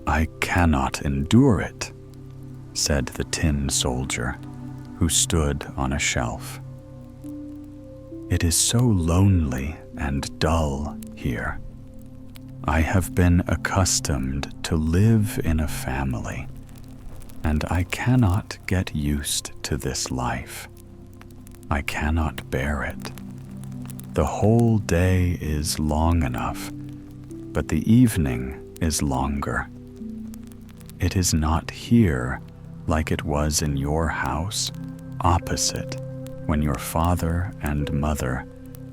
"I cannot endure it," said the tin soldier, who stood on a shelf. "It is so lonely and dull here. I have been accustomed to live in a family, and I cannot get used to this life. I cannot bear it. The whole day is long enough, but the evening is longer. It is not here like it was in your house opposite, when your father and mother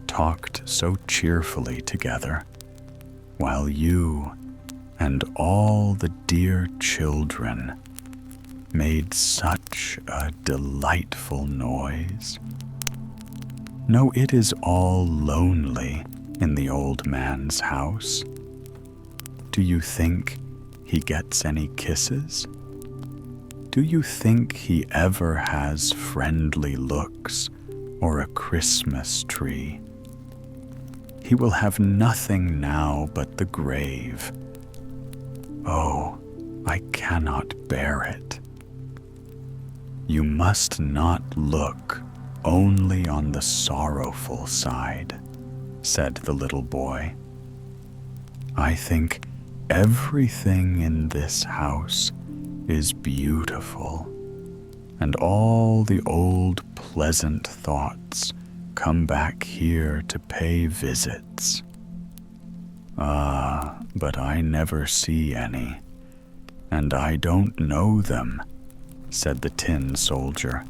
talked so cheerfully together, while you and all the dear children made such a delightful noise. No, it is all lonely in the old man's house. Do you think he gets any kisses? Do you think he ever has friendly looks or a Christmas tree? He will have nothing now but the grave. Oh, I cannot bear it. You must not look only on the sorrowful side," said the little boy. "I think everything in this house is beautiful, and all the old pleasant thoughts come back here to pay visits. Ah, but I never see any, and I don't know them," said the tin soldier,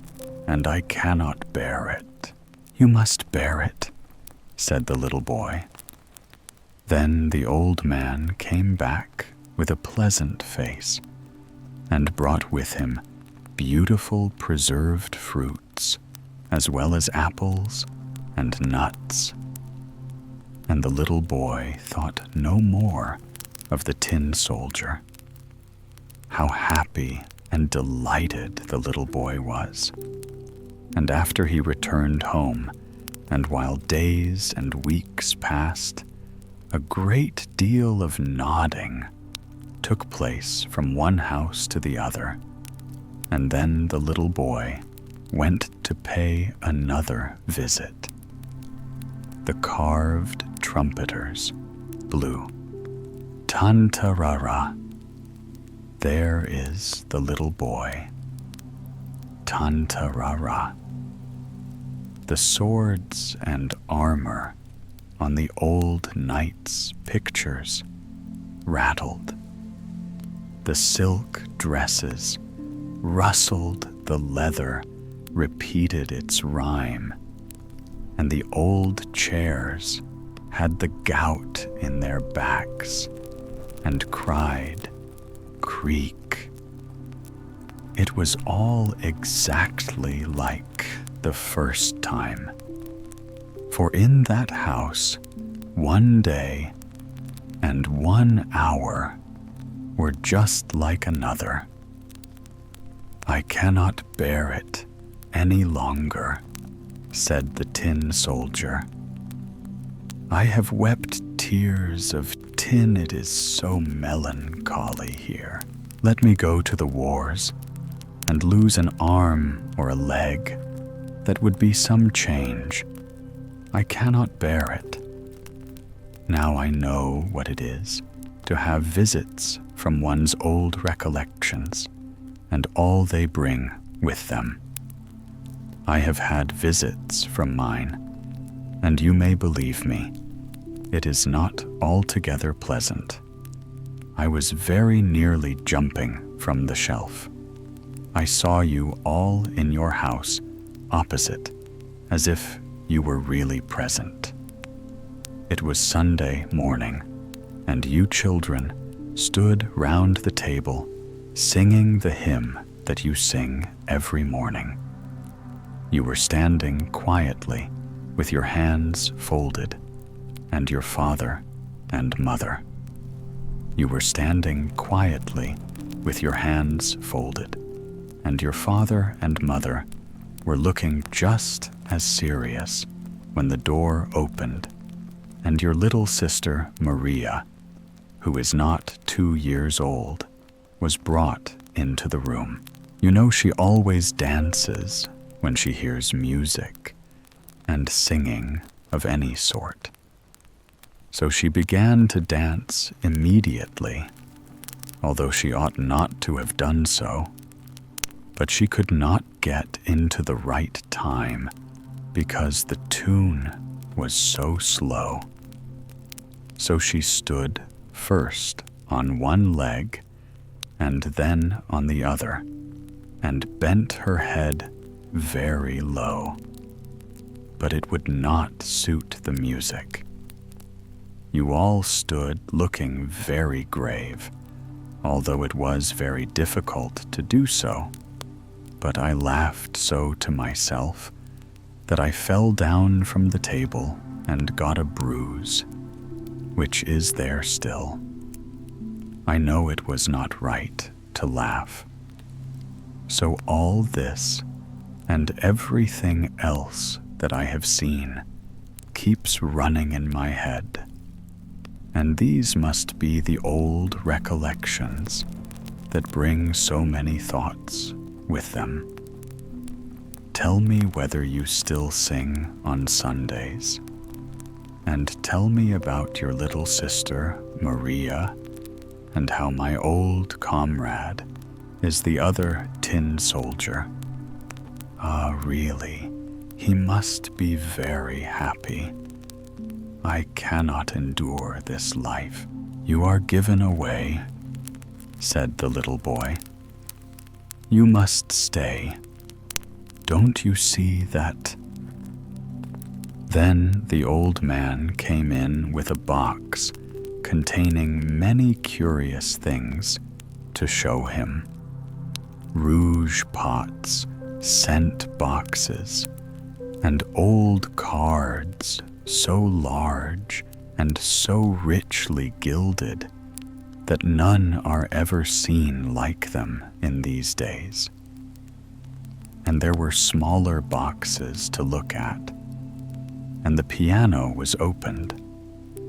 "and I cannot bear it." "You must bear it," said the little boy. Then the old man came back with a pleasant face and brought with him beautiful preserved fruits, as well as apples and nuts. And the little boy thought no more of the tin soldier. How happy and delighted the little boy was. And after he returned home, and while days and weeks passed, a great deal of nodding took place from one house to the other, and then the little boy went to pay another visit. The carved trumpeters blew. Tan-ta-ra-ra. There is the little boy. Tan-ta-ra-ra. The swords and armor on the old knight's pictures rattled. The silk dresses rustled, the leather repeated its rhyme, and the old chairs had the gout in their backs and cried, "Creak." It was all exactly like the first time. For in that house, one day and 1 hour were just like another. "I cannot bear it any longer," said the tin soldier. "I have wept tears of tin, it is so melancholy here. Let me go to the wars and lose an arm or a leg. That would be some change. I cannot bear it. Now I know what it is to have visits from one's old recollections and all they bring with them. I have had visits from mine, and you may believe me, it is not altogether pleasant. I was very nearly jumping from the shelf. I saw you all in your house opposite, as if you were really present. It was Sunday morning, and you children stood round the table singing the hymn that you sing every morning. You were standing quietly with your hands folded, and your father and mother. You were standing quietly with your hands folded, and your father and mother were looking just as serious when the door opened, and your little sister Maria, who is not 2 years old, was brought into the room. You know she always dances when she hears music and singing of any sort. So she began to dance immediately, although she ought not to have done so. But she could not get into the right time because the tune was so slow. So she stood first on one leg and then on the other, and bent her head very low. But it would not suit the music. You all stood looking very grave, although it was very difficult to do so. But I laughed so to myself that I fell down from the table and got a bruise, which is there still. I know it was not right to laugh. So all this and everything else that I have seen keeps running in my head, and these must be the old recollections that bring so many thoughts with them. Tell me whether you still sing on Sundays, and tell me about your little sister Maria, and how my old comrade is the other tin soldier. Ah, really, he must be very happy. I cannot endure this life. You are given away, said the little boy. You must stay. Don't you see that? Then the old man came in with a box containing many curious things to show him. Rouge pots, scent boxes, and old cards so large and so richly gilded that none are ever seen like them in these days. And there were smaller boxes to look at, and the piano was opened,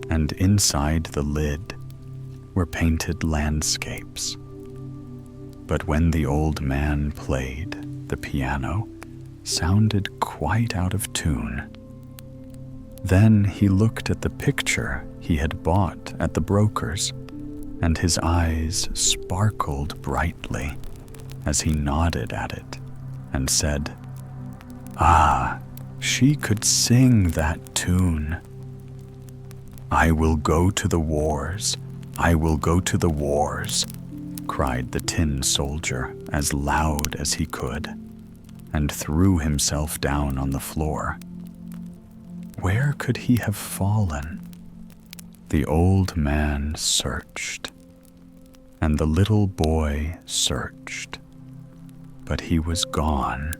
and inside the lid were painted landscapes. But when the old man played, the piano sounded quite out of tune. Then he looked at the picture he had bought at the broker's, and his eyes sparkled brightly as he nodded at it and said, "Ah, she could sing that tune. I will go to the wars, I will go to the wars," cried the tin soldier as loud as he could, and threw himself down on the floor. Where could he have fallen? The old man searched, and the little boy searched, but he was gone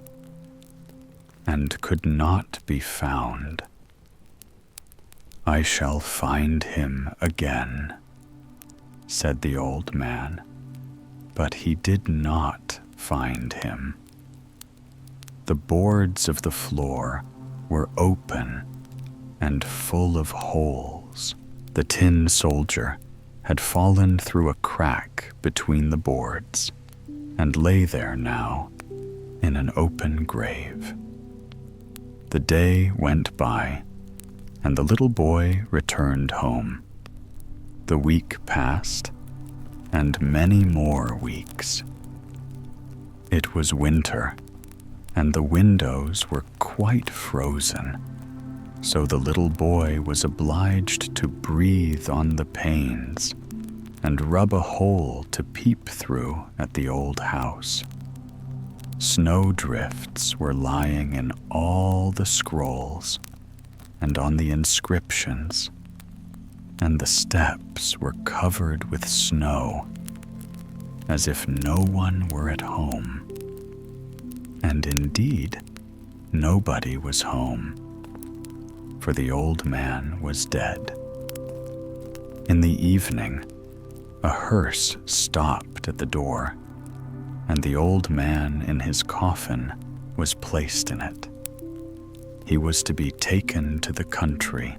and could not be found. "I shall find him again," said the old man, but he did not find him. The boards of the floor were open and full of holes. The tin soldier had fallen through a crack between the boards and lay there now in an open grave. The day went by, and the little boy returned home. The week passed, and many more weeks. It was winter, and the windows were quite frozen, so the little boy was obliged to breathe on the panes and rub a hole to peep through at the old house. Snowdrifts were lying in all the scrolls and on the inscriptions, and the steps were covered with snow, as if no one were at home. And indeed, nobody was home, for the old man was dead. In the evening, a hearse stopped at the door, and the old man in his coffin was placed in it. He was to be taken to the country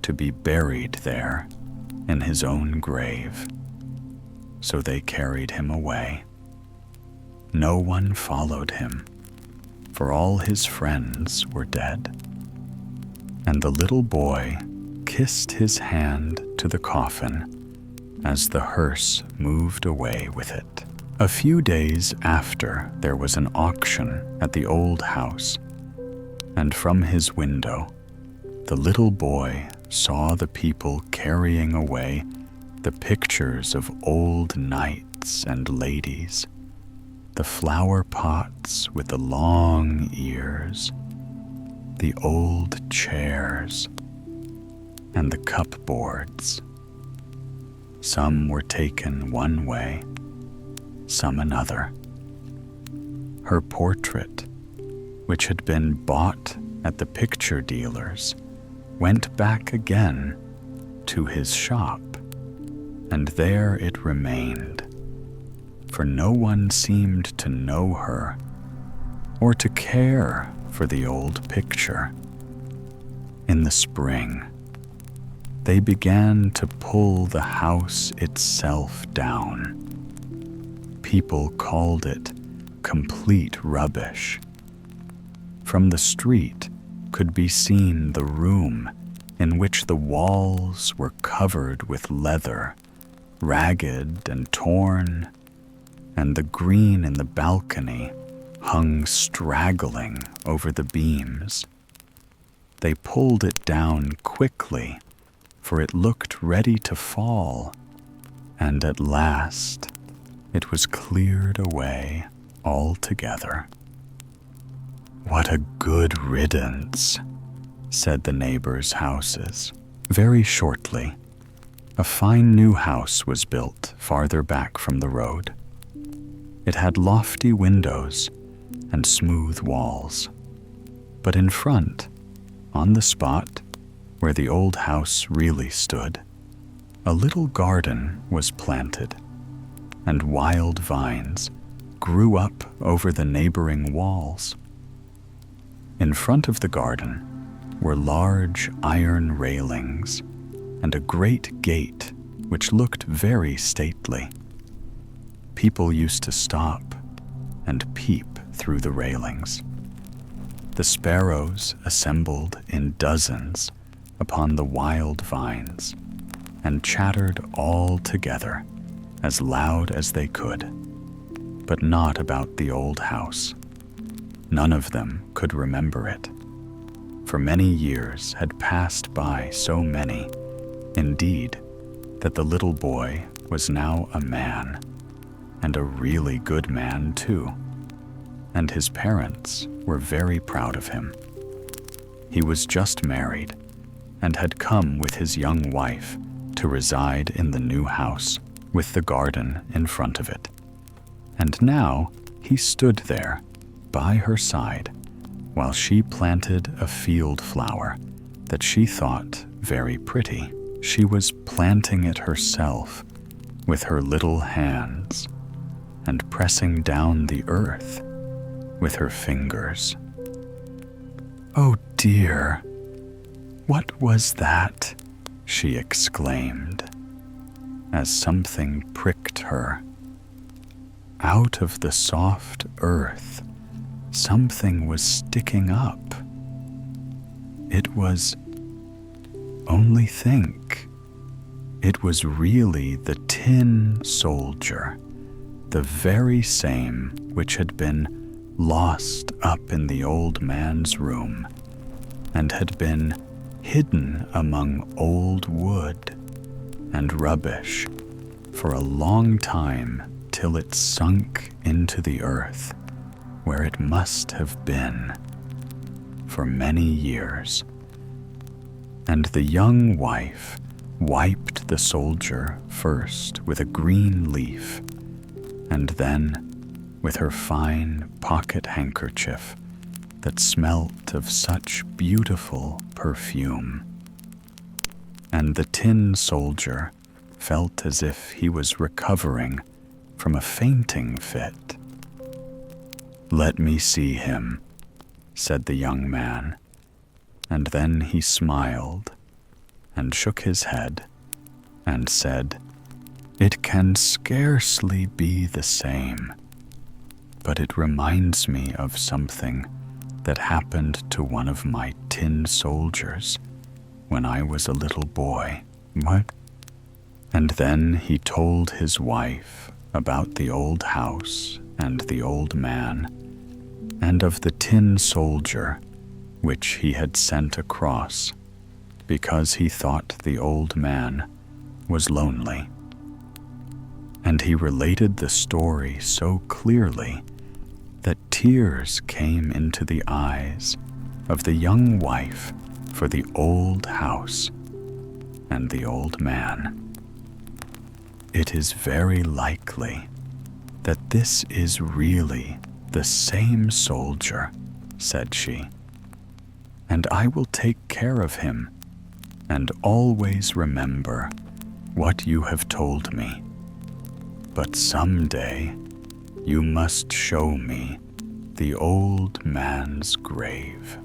to be buried there in his own grave. So they carried him away. No one followed him, for all his friends were dead. And the little boy kissed his hand to the coffin as the hearse moved away with it. A few days after, there was an auction at the old house, and from his window, the little boy saw the people carrying away the pictures of old knights and ladies, the flower pots with the long ears, the old chairs, and the cupboards. Some were taken one way, some another. Her portrait, which had been bought at the picture dealer's, went back again to his shop, and there it remained, for no one seemed to know her or to care for the old picture. In the spring, they began to pull the house itself down. People called it complete rubbish. From the street could be seen the room in which the walls were covered with leather, ragged and torn, and the green in the balcony hung straggling over the beams. They pulled it down quickly, for it looked ready to fall, and at last it was cleared away altogether. "What a good riddance," said the neighbors' houses. Very shortly, a fine new house was built farther back from the road. It had lofty windows and smooth walls, but in front, on the spot where the old house really stood, a little garden was planted, and wild vines grew up over the neighboring walls. In front of the garden were large iron railings and a great gate which looked very stately. People used to stop and peep through the railings. The sparrows assembled in dozens upon the wild vines and chattered all together as loud as they could, but not about the old house. None of them could remember it, for many years had passed by, so many, indeed, that the little boy was now a man, and a really good man too, and his parents were very proud of him. He was just married, and had come with his young wife to reside in the new house with the garden in front of it. And now he stood there by her side while she planted a field flower that she thought very pretty. She was planting it herself with her little hands and pressing down the earth with her fingers. "Oh dear, what was that?" she exclaimed, as something pricked her. Out of the soft earth, something was sticking up. It was, only think, it was really the tin soldier, the very same which had been lost up in the old man's room and had been hidden among old wood and rubbish for a long time till it sunk into the earth where it must have been for many years. And the young wife wiped the soldier first with a green leaf, and then with her fine pocket handkerchief that smelt of such beautiful perfume. And the tin soldier felt as if he was recovering from a fainting fit. "Let me see him," said the young man, and then he smiled and shook his head and said, "It can scarcely be the same, but it reminds me of something that happened to one of my tin soldiers when I was a little boy." "What?" And then he told his wife about the old house and the old man, and of the tin soldier which he had sent across because he thought the old man was lonely. And he related the story so clearly that tears came into the eyes of the young wife for the old house and the old man. "It is very likely that this is really the same soldier," said she, "and I will take care of him and always remember what you have told me. But someday you must show me the old man's grave."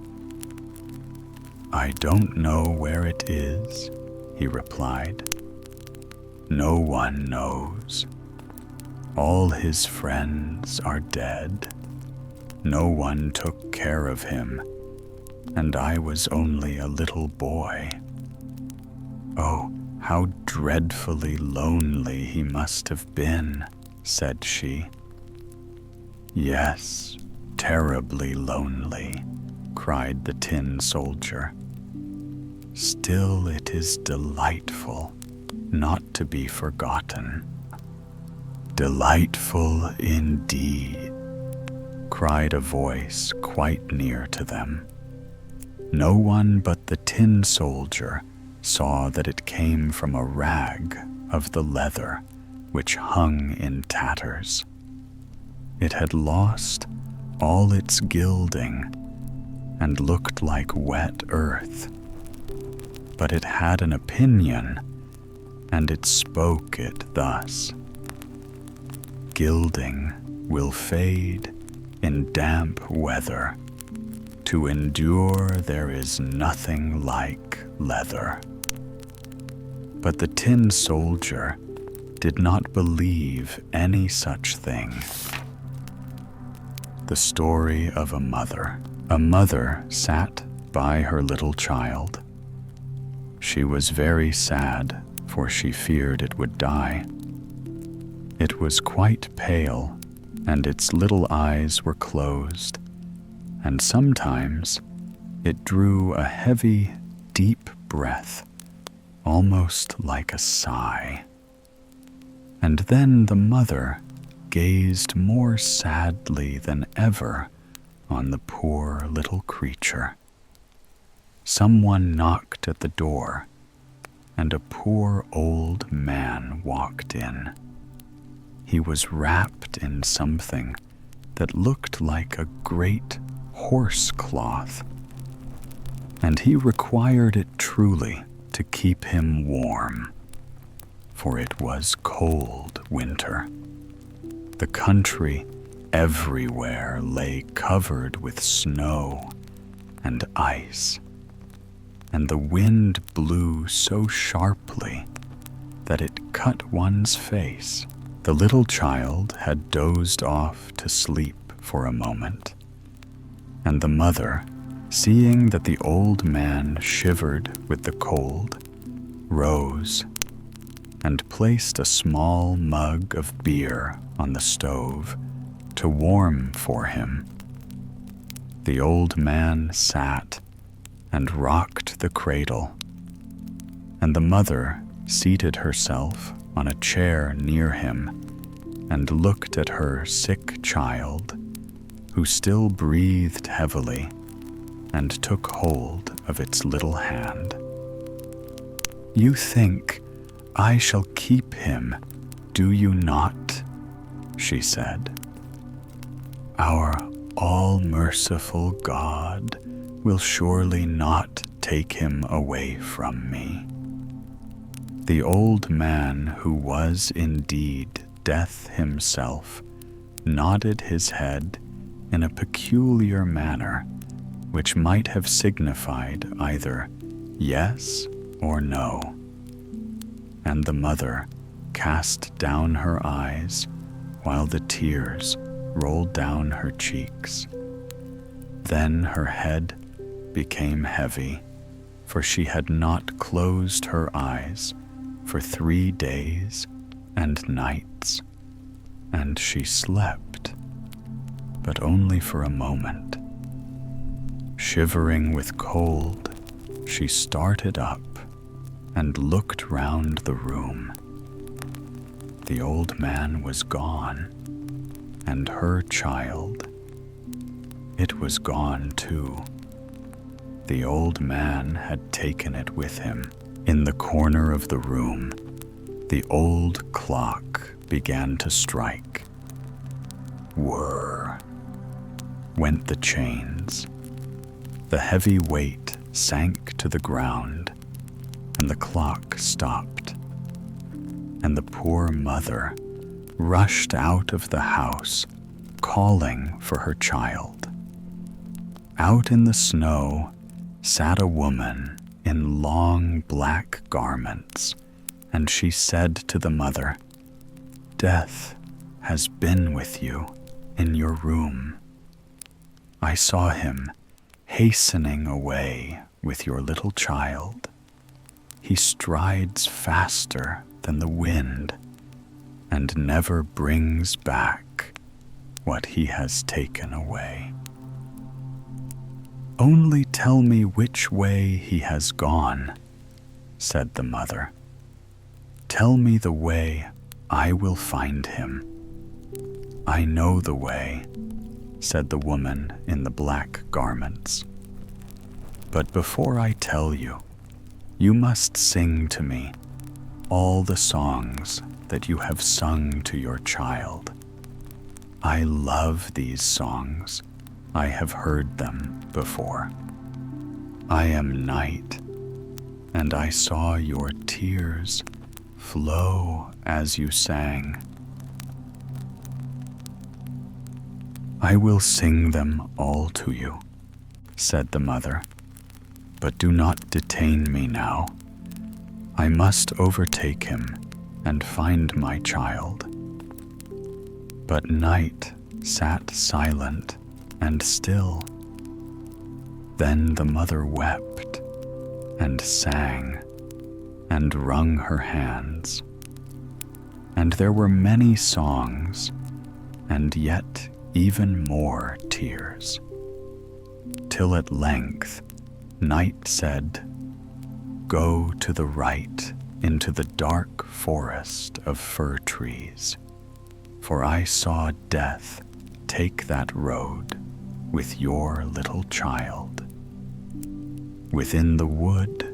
"I don't know where it is," he replied. "No one knows. All his friends are dead. No one took care of him, and I was only a little boy. Oh, how dreadfully lonely he must have been," said she. "Yes, terribly lonely," cried the tin soldier. "Still it is delightful not to be forgotten." "Delightful indeed," cried a voice quite near to them. No one but the tin soldier saw that it came from a rag of the leather which hung in tatters. It had lost all its gilding and looked like wet earth, but it had an opinion, and it spoke it thus: "Gilding will fade in damp weather. To endure there is nothing like leather." But the tin soldier did not believe any such thing. The story of a mother. A mother sat by her little child. She was very sad, for she feared it would die. It was quite pale, and its little eyes were closed, and sometimes it drew a heavy, deep breath, almost like a sigh. And then the mother gazed more sadly than ever on the poor little creature. Someone knocked at the door, and a poor old man walked in. He was wrapped in something that looked like a great horse cloth, and he required it truly to keep him warm, for it was cold winter. The country everywhere lay covered with snow and ice, and the wind blew so sharply that it cut one's face. The little child had dozed off to sleep for a moment, and the mother, seeing that the old man shivered with the cold, rose and placed a small mug of beer on the stove to warm for him. The old man sat and rocked the cradle, and the mother seated herself on a chair near him and looked at her sick child, who still breathed heavily and took hold of its little hand. "You think I shall keep him, do you not?" she said. "Our all-merciful God will surely not take him away from me." The old man, who was indeed Death himself, nodded his head in a peculiar manner, which might have signified either yes or no. And the mother cast down her eyes while the tears rolled down her cheeks. Then her head became heavy, for she had not closed her eyes for 3 days and nights, and she slept, but only for a moment. Shivering with cold, she started up and looked round the room. The old man was gone, and her child, it was gone too. The old man had taken it with him. In the corner of the room, the old clock began to strike. Whir went the chains. The heavy weight sank to the ground, and the clock stopped. And the poor mother rushed out of the house, calling for her child. Out in the snow sat a woman in long black garments, and she said to the mother, "Death has been with you in your room. I saw him hastening away with your little child. He strides faster than the wind and never brings back what he has taken away. Only tell me which way he has gone," said the mother. "Tell me the way, I will find him." "I know the way," said the woman in the black garments. "But before I tell you, you must sing to me all the songs that you have sung to your child. I love these songs. I have heard them before. I am night, and I saw your tears flow as you sang. I will sing them all to you," said the mother, "but do not detain me now. I must overtake him and find my child." But night sat silent and still. Then the mother wept and sang and wrung her hands. And there were many songs, and yet even more tears, till at length night said, "Go to the right into the dark forest of fir trees, for I saw death take that road with your little child." Within the wood,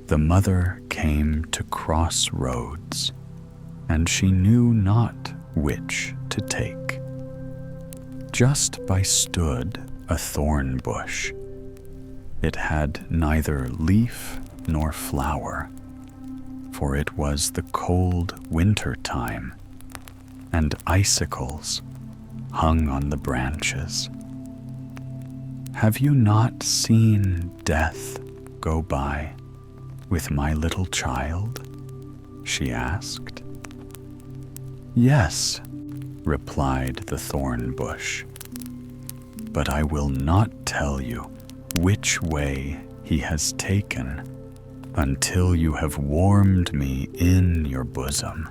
the mother came to crossroads, and she knew not which to take. Just by stood a thorn bush. It had neither leaf nor flower, for it was the cold winter time, and icicles hung on the branches. "Have you not seen death go by with my little child?" she asked. "Yes," replied the thorn bush, "but I will not tell you which way he has taken until you have warmed me in your bosom.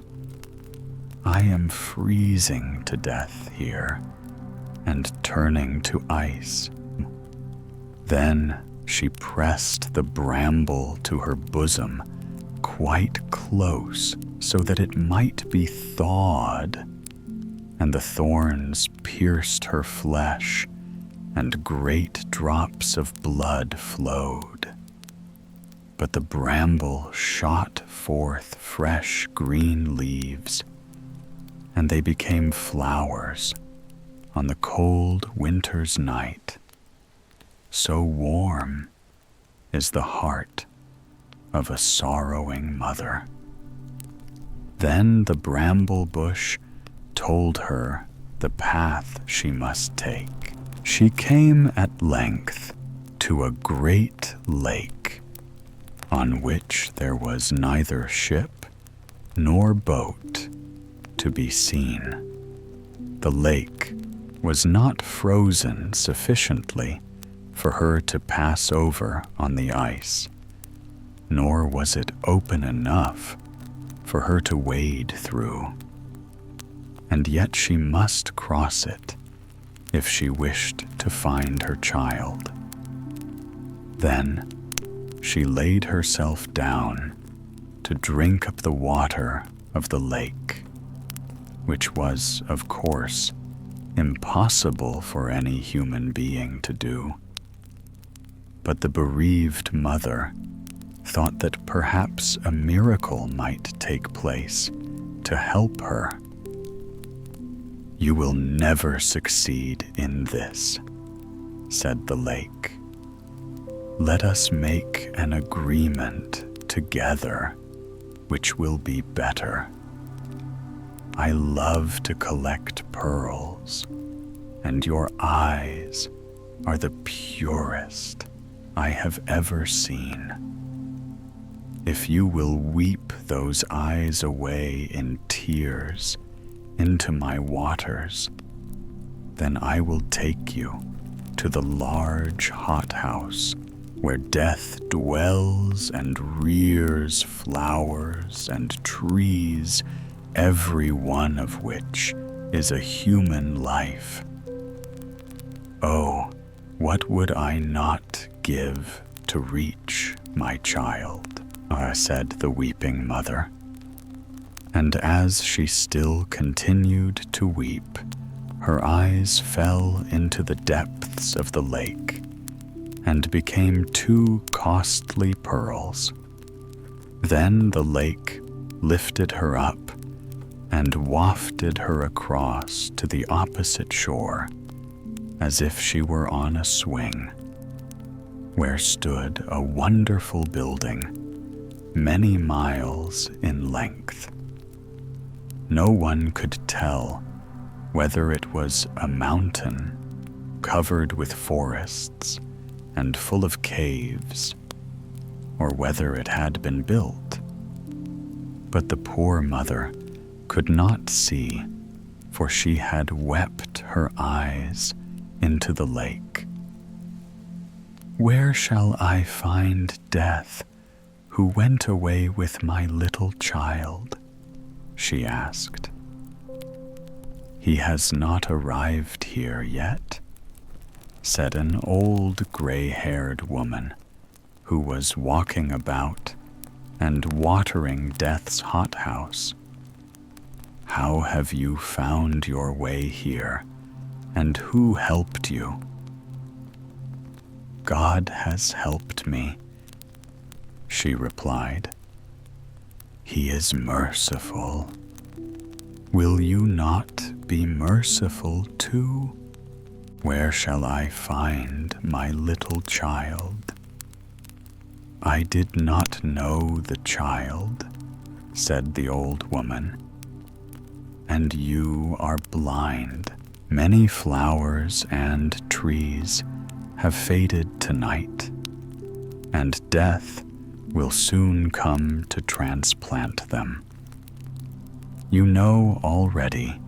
I am freezing to death here and turning to ice." Then she pressed the bramble to her bosom quite close so that it might be thawed, and the thorns pierced her flesh, and great drops of blood flowed. But the bramble shot forth fresh green leaves, and they became flowers on the cold winter's night. So warm is the heart of a sorrowing mother. Then the bramble bush told her the path she must take. She came at length to a great lake, on which there was neither ship nor boat to be seen. The lake was not frozen sufficiently for her to pass over on the ice, nor was it open enough for her to wade through. And yet she must cross it if she wished to find her child. Then she laid herself down to drink up the water of the lake, which was, of course, impossible for any human being to do. But the bereaved mother thought that perhaps a miracle might take place to help her. "You will never succeed in this," said the lake. "Let us make an agreement together which will be better. I love to collect pearls, and your eyes are the purest I have ever seen. If you will weep those eyes away in tears into my waters, then I will take you to the large hothouse where death dwells and rears flowers and trees, every one of which is a human life. Oh, what would I not give to reach my child?" said the weeping mother. And as she still continued to weep, her eyes fell into the depths of the lake and became 2 costly pearls. Then the lake lifted her up and wafted her across to the opposite shore, as if she were on a swing, where stood a wonderful building, many miles in length. No one could tell whether it was a mountain covered with forests and full of caves, or whether it had been built. But the poor mother could not see, for she had wept her eyes into the lake. "Where shall I find Death, who went away with my little child?" she asked. "He has not arrived here yet," said an old gray-haired woman who was walking about and watering Death's hothouse. "How have you found your way here, and who helped you?" "God has helped me," she replied. "He is merciful. Will you not be merciful too? Where shall I find my little child?" "I did not know the child," said the old woman. "And you are blind. Many flowers and trees have faded tonight, and death will soon come to transplant them. You know already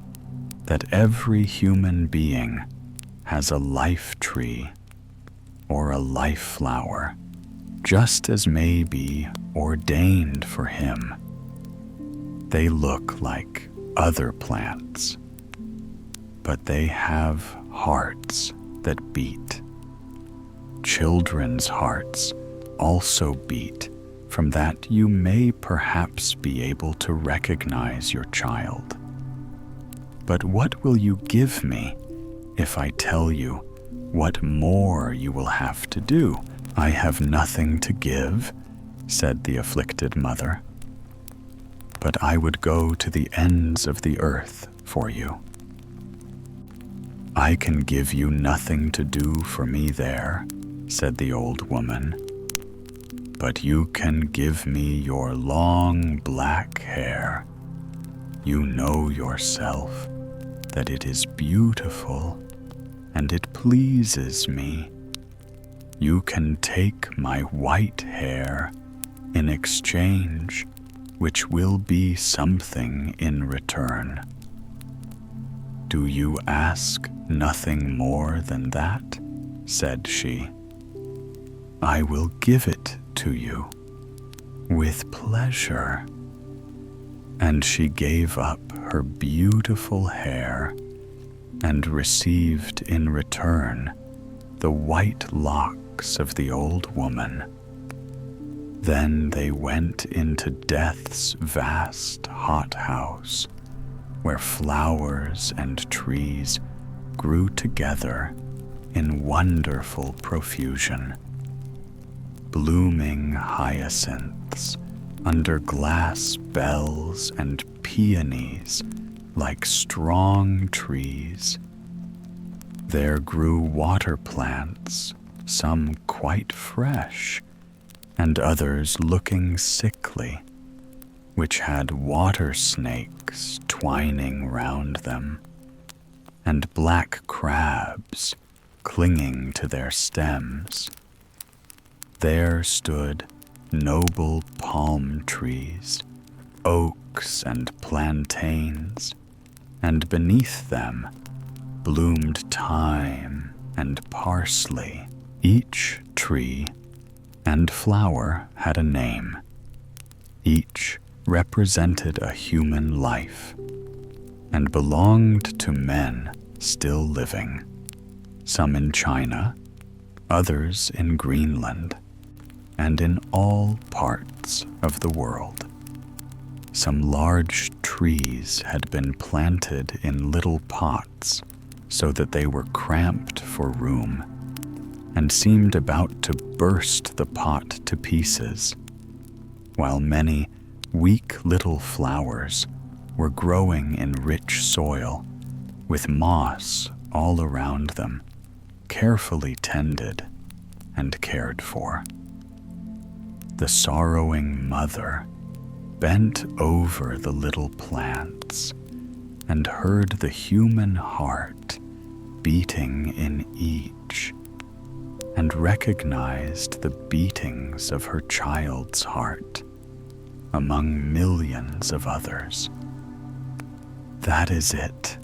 that every human being has a life tree or a life flower, just as may be ordained for him. They look like other plants, but they have hearts that beat. Children's hearts also beat. From that you may perhaps be able to recognize your child. But what will you give me if I tell you what more you will have to do?" "I have nothing to give," said the afflicted mother, "but I would go to the ends of the earth for you." "I can give you nothing to do for me there," said the old woman, "but you can give me your long black hair. You know yourself that it is beautiful and it pleases me. You can take my white hair in exchange, which will be something in return. Do you ask nothing more than that?" said she. "I will give it to you with pleasure." And she gave up her beautiful hair and received in return the white locks of the old woman. Then they went into Death's vast hothouse, where flowers and trees grew together in wonderful profusion. Blooming hyacinths under glass bells and peonies like strong trees. There grew water plants, some quite fresh, and others looking sickly, which had water snakes twining round them, and black crabs clinging to their stems. There stood noble palm trees, oaks and plantains, and beneath them bloomed thyme and parsley. Each tree and flower had a name. Each represented a human life and belonged to men still living, some in China, others in Greenland, and in all parts of the world. Some large trees had been planted in little pots so that they were cramped for room and seemed about to burst the pot to pieces, while many weak little flowers were growing in rich soil with moss all around them, carefully tended and cared for. The sorrowing mother bent over the little plants and heard the human heart beating in each, and recognized the beatings of her child's heart among millions of others. "That is it,"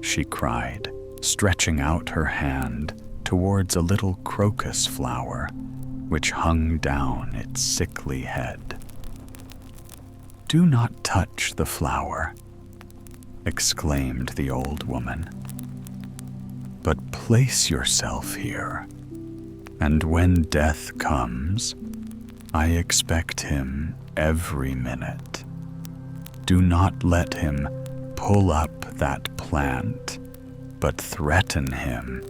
she cried, stretching out her hand towards a little crocus flower which hung down its sickly head. "Do not touch the flower," exclaimed the old woman, "but place yourself here, and when death comes, I expect him every minute. Do not let him pull up that plant, but threaten him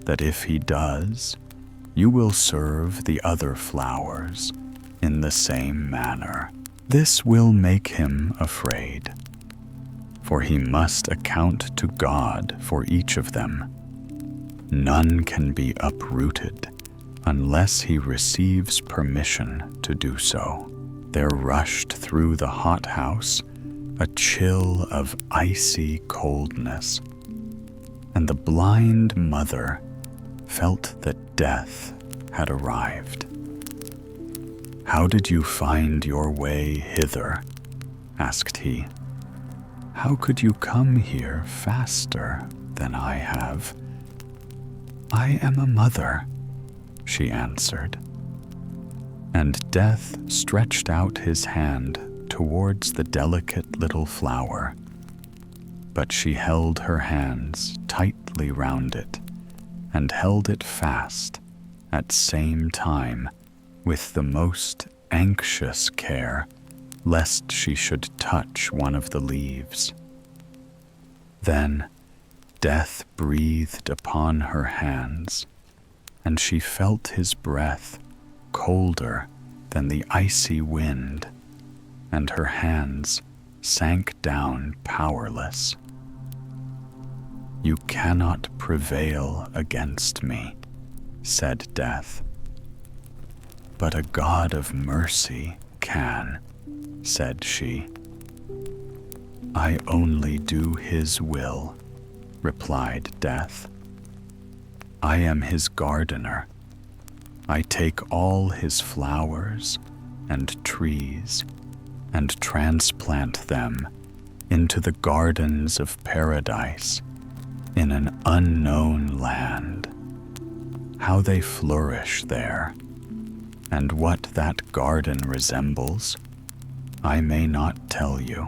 that if he does, you will serve the other flowers in the same manner. This will make him afraid, for he must account to God for each of them. None can be uprooted unless he receives permission to do so." There rushed through the hothouse a chill of icy coldness, and the blind mother felt that death had arrived. "How did you find your way hither?" asked he. "How could you come here faster than I have?" "I am a mother," she answered. And Death stretched out his hand towards the delicate little flower, but she held her hands tightly round it and held it fast at same time with the most anxious care lest she should touch one of the leaves. Then death breathed upon her hands, and she felt his breath colder than the icy wind, and her hands sank down powerless. "You cannot prevail against me," said Death. "But a God of mercy can," said she. "I only do his will," replied Death. "I am his gardener. I take all his flowers and trees and transplant them into the gardens of paradise in an unknown land. How they flourish there, and what that garden resembles, I may not tell you."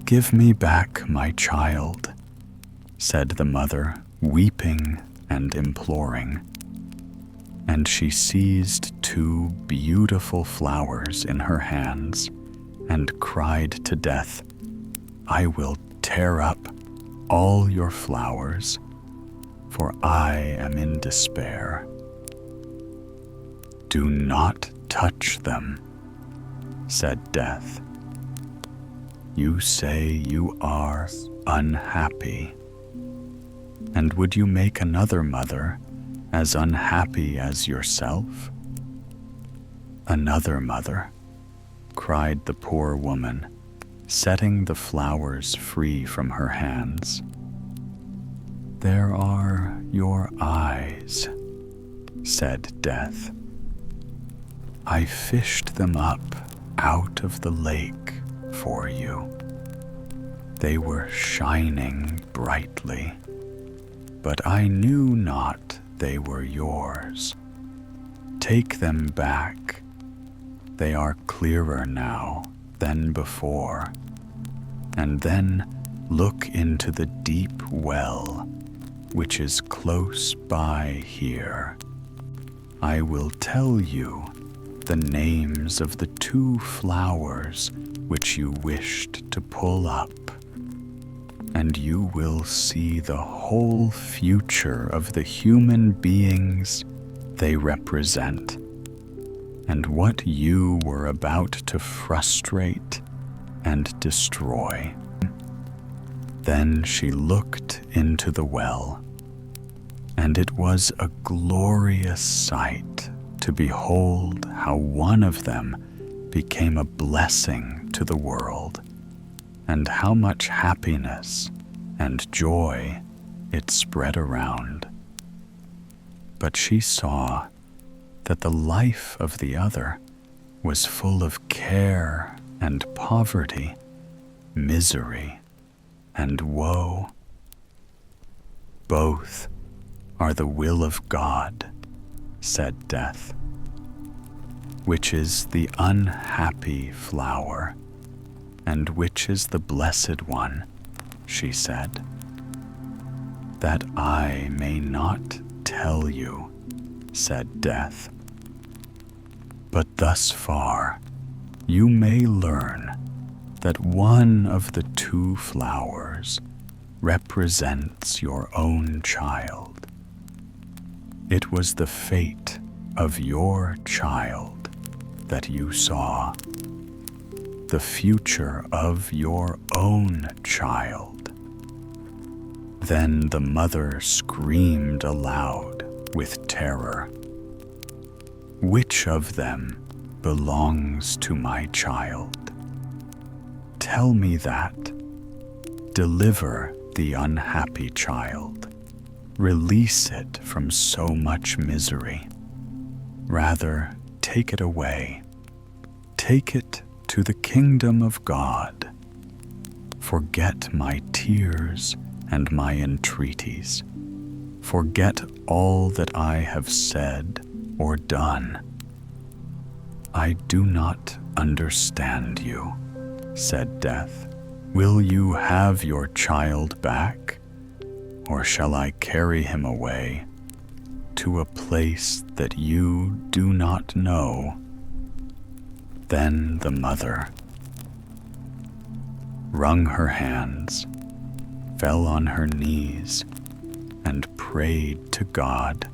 "Give me back my child," said the mother, weeping and imploring. And she seized 2 beautiful flowers in her hands and cried to Death, "I will tear up all your flowers, for I am in despair." "Do not touch them," said Death. "You say you are unhappy, and would you make another mother as unhappy as yourself?" "Another mother," cried the poor woman, setting the flowers free from her hands. "There are your eyes," said Death. "I fished them up out of the lake for you. They were shining brightly, but I knew not they were yours. Take them back. They are clearer now than before. And then look into the deep well, which is close by here. I will tell you the names of the 2 flowers which you wished to pull up, and you will see the whole future of the human beings they represent, and what you were about to frustrate and destroy." Then she looked into the well, and it was a glorious sight to behold how one of them became a blessing to the world, and how much happiness and joy it spread around. But she saw that the life of the other was full of care and poverty, misery and woe. "Both are the will of God," said Death. "Which is the unhappy flower, and which is the blessed one?" she said. "That I may not tell you," said Death. "But thus far you may learn that one of the 2 flowers represents your own child. It was the fate of your child that you saw, the future of your own child." Then the mother screamed aloud with terror, "Which of them belongs to my child? Tell me that. Deliver the unhappy child. Release it from so much misery. Rather, take it away. Take it to the kingdom of God. Forget my tears and my entreaties. Forget all that I have said or done." "I do not understand you," said Death. "Will you have your child back, or shall I carry him away to a place that you do not know?" Then the mother wrung her hands fell on her knees and prayed to God.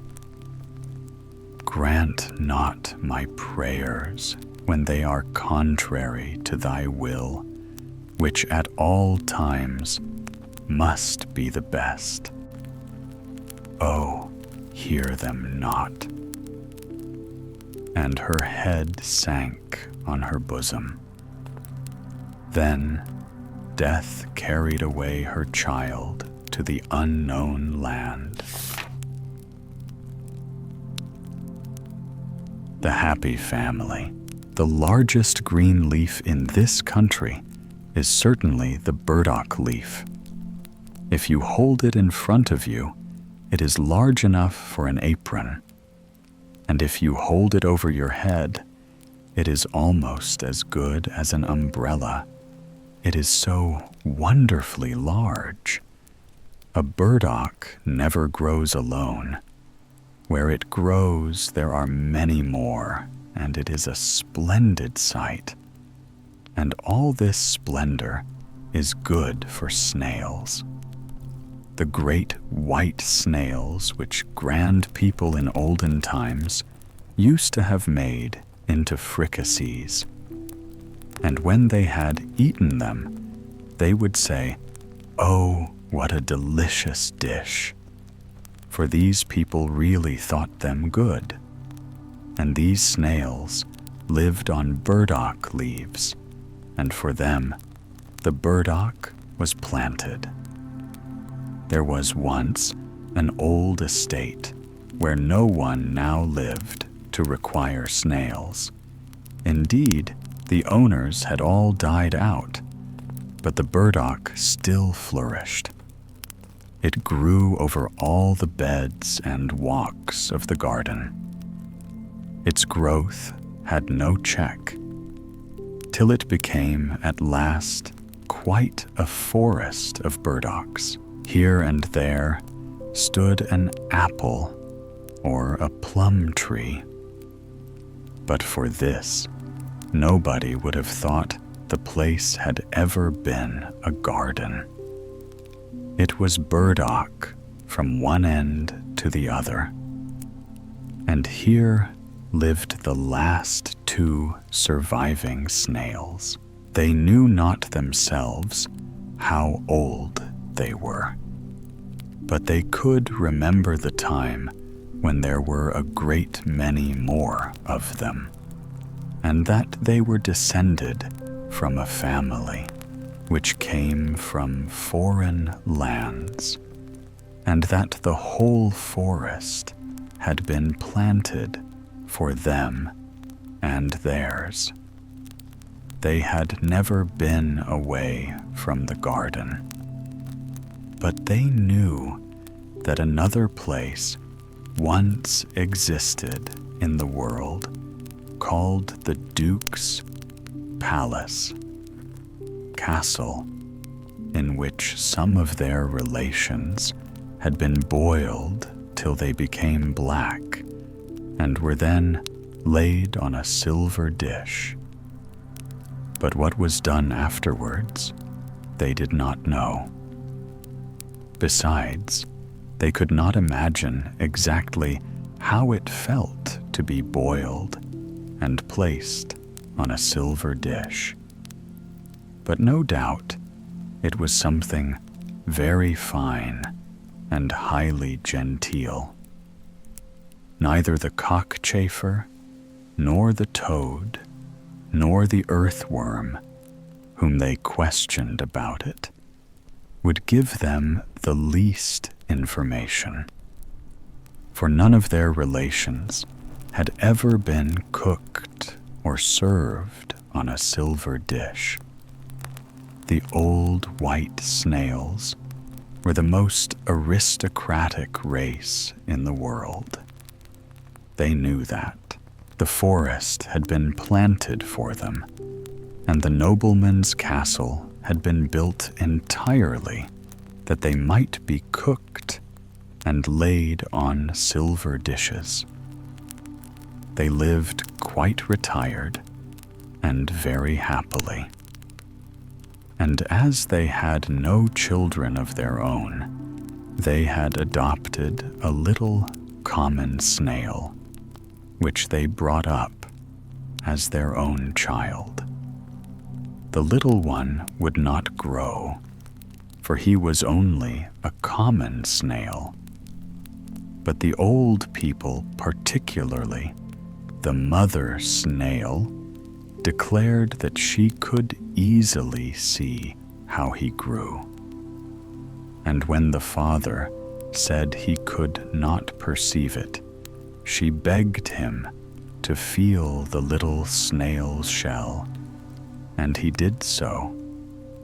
Grant not my prayers when they are contrary to thy will, which at all times must be the best. Oh, hear them not. And her head sank on her bosom. Then death carried away her child to the unknown land. The happy family. The largest green leaf in this country is certainly the burdock leaf. If you hold it in front of you, it is large enough for an apron. And if you hold it over your head, it is almost as good as an umbrella. It is so wonderfully large. A burdock never grows alone. Where it grows, there are many more, and it is a splendid sight. And all this splendor is good for snails. The great white snails which grand people in olden times used to have made into fricassees. And when they had eaten them, they would say, "Oh, what a delicious dish!" For these people really thought them good. And these snails lived on burdock leaves, and for them, the burdock was planted. There was once an old estate where no one now lived to require snails. Indeed, the owners had all died out, but the burdock still flourished. It grew over all the beds and walks of the garden. Its growth had no check, till it became at last quite a forest of burdocks. Here and there stood an apple or a plum tree. But for this, nobody would have thought the place had ever been a garden. It was burdock from one end to the other. And here lived the last two surviving snails. They knew not themselves how old they were, but they could remember the time when there were a great many more of them, and that they were descended from a family which came from foreign lands, and that the whole forest had been planted for them and theirs. They had never been away from the garden, but they knew that another place once existed in the world called the Duke's Palace, castle, in which some of their relations had been boiled till they became black and were then laid on a silver dish. But what was done afterwards, they did not know. Besides, they could not imagine exactly how it felt to be boiled and placed on a silver dish. But no doubt it was something very fine and highly genteel. Neither the cockchafer, nor the toad, nor the earthworm, whom they questioned about it, would give them the least information. For none of their relations had ever been cooked or served on a silver dish. The old white snails were the most aristocratic race in the world. They knew that. The forest had been planted for them, and the nobleman's castle had been built entirely that they might be cooked and laid on silver dishes. They lived quite retired and very happily. And as they had no children of their own, they had adopted a little common snail, which they brought up as their own child. The little one would not grow, for he was only a common snail. But the old people, particularly the mother snail, declared that she could easily see how he grew. And when the father said he could not perceive it, she begged him to feel the little snail's shell, and he did so,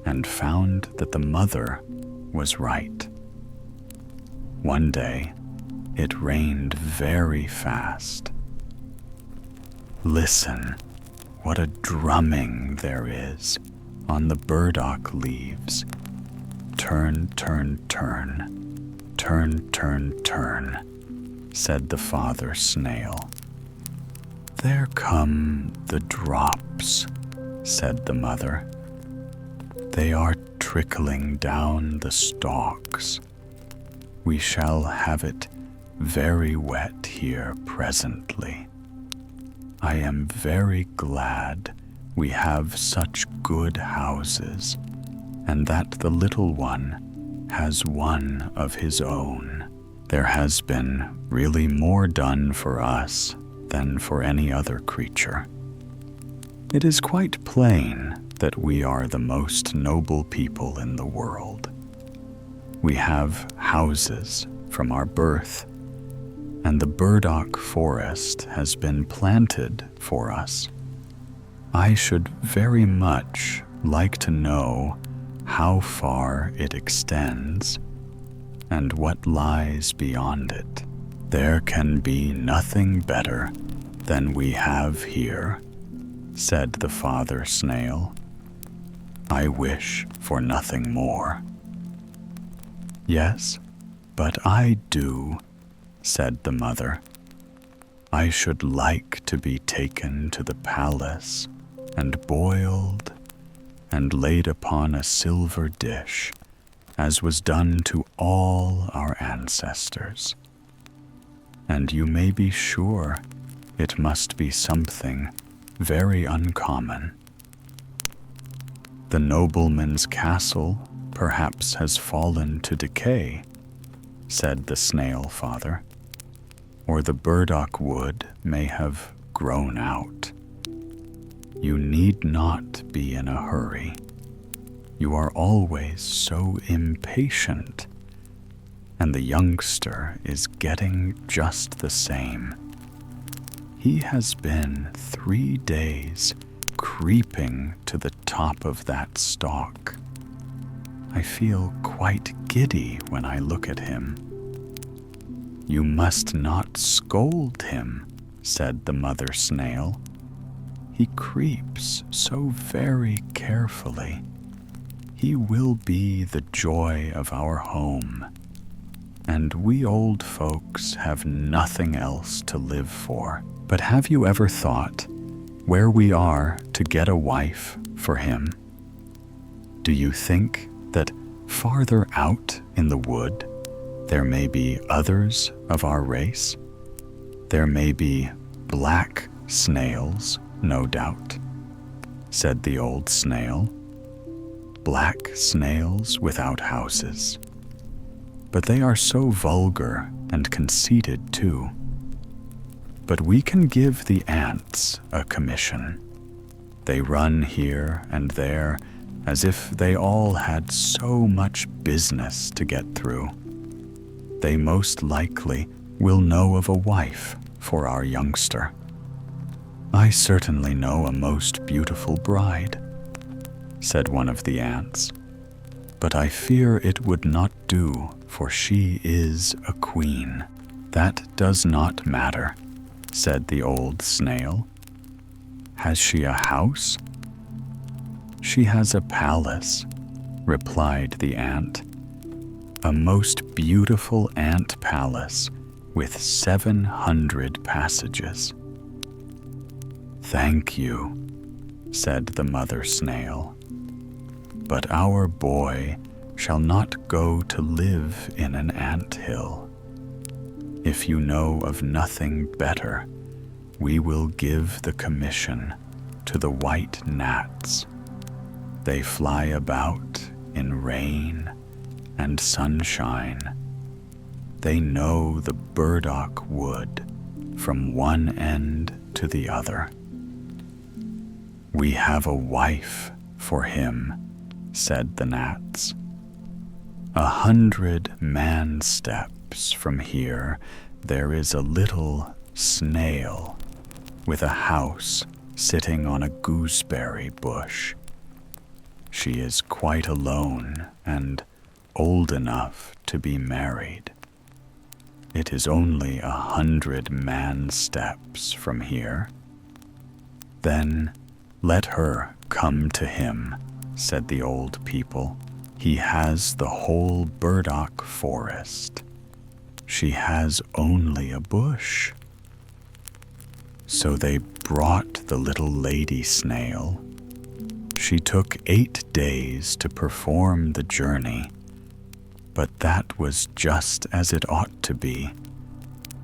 and found that the mother was right. One day, it rained very fast. Listen, what a drumming there is on the burdock leaves. Turn, turn, turn, turn, turn, turn, said the father snail. There come the drops, said the mother. They are trickling down the stalks. We shall have it very wet here presently. I am very glad we have such good houses, and that the little one has one of his own. There has been really more done for us than for any other creature. It is quite plain that we are the most noble people in the world. We have houses from our birth, and the burdock forest has been planted for us. I should very much like to know how far it extends and what lies beyond it. There can be nothing better than we have here, said the father snail. I wish for nothing more. Yes, but I do, said the mother. I should like to be taken to the palace and boiled and laid upon a silver dish, as was done to all our ancestors. And you may be sure it must be something very uncommon. The nobleman's castle perhaps has fallen to decay, said the snail father, or the burdock wood may have grown out. You need not be in a hurry. You are always so impatient, and the youngster is getting just the same. He has been 3 days creeping to the top of that stalk. I feel quite giddy when I look at him. You must not scold him, said the mother snail. He creeps so very carefully. He will be the joy of our home, and we old folks have nothing else to live for. But have you ever thought where we are to get a wife for him? Do you think that farther out in the wood there may be others of our race? There may be black snails, no doubt, said the old snail. Black snails without houses. But they are so vulgar and conceited too. But we can give the ants a commission. They run here and there as if they all had so much business to get through. They most likely will know of a wife for our youngster. I certainly know a most beautiful bride, said one of the ants, but I fear it would not do, for she is a queen. That does not matter, said the old snail. Has she a house? She has a palace, replied the ant. A most beautiful ant palace with 700 passages. Thank you, said the mother snail. But our boy shall not go to live in an ant-hill. If you know of nothing better, we will give the commission to the white gnats. They fly about in rain and sunshine. They know the burdock wood from one end to the other. We have a wife for him, said the gnats. 100 man steps from here there is a little snail with a house sitting on a gooseberry bush. She is quite alone and old enough to be married. It is only 100 man steps from here. Then let her come to him, said the old people. He has the whole burdock forest. She has only a bush. So they brought the little lady snail. She took 8 days to perform the journey, but that was just as it ought to be,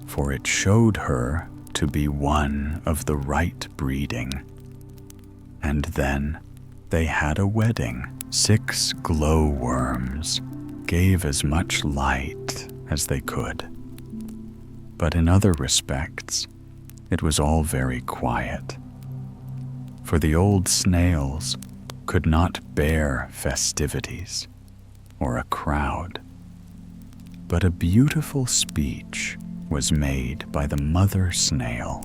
for it showed her to be one of the right breeding. And then they had a wedding. 6 glowworms gave as much light as they could. But in other respects, it was all very quiet, for the old snails could not bear festivities or a crowd. But a beautiful speech was made by the mother snail.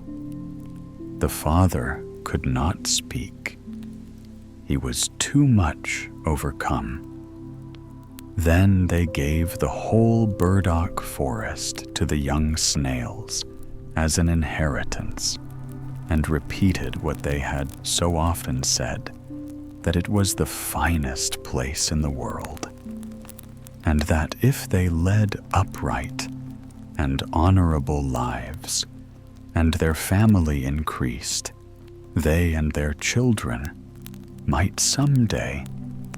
The father could not speak. He was too much overcome. Then they gave the whole burdock forest to the young snails as an inheritance, and repeated what they had so often said, that it was the finest place in the world, and that if they led upright and honorable lives, and their family increased, they and their children might someday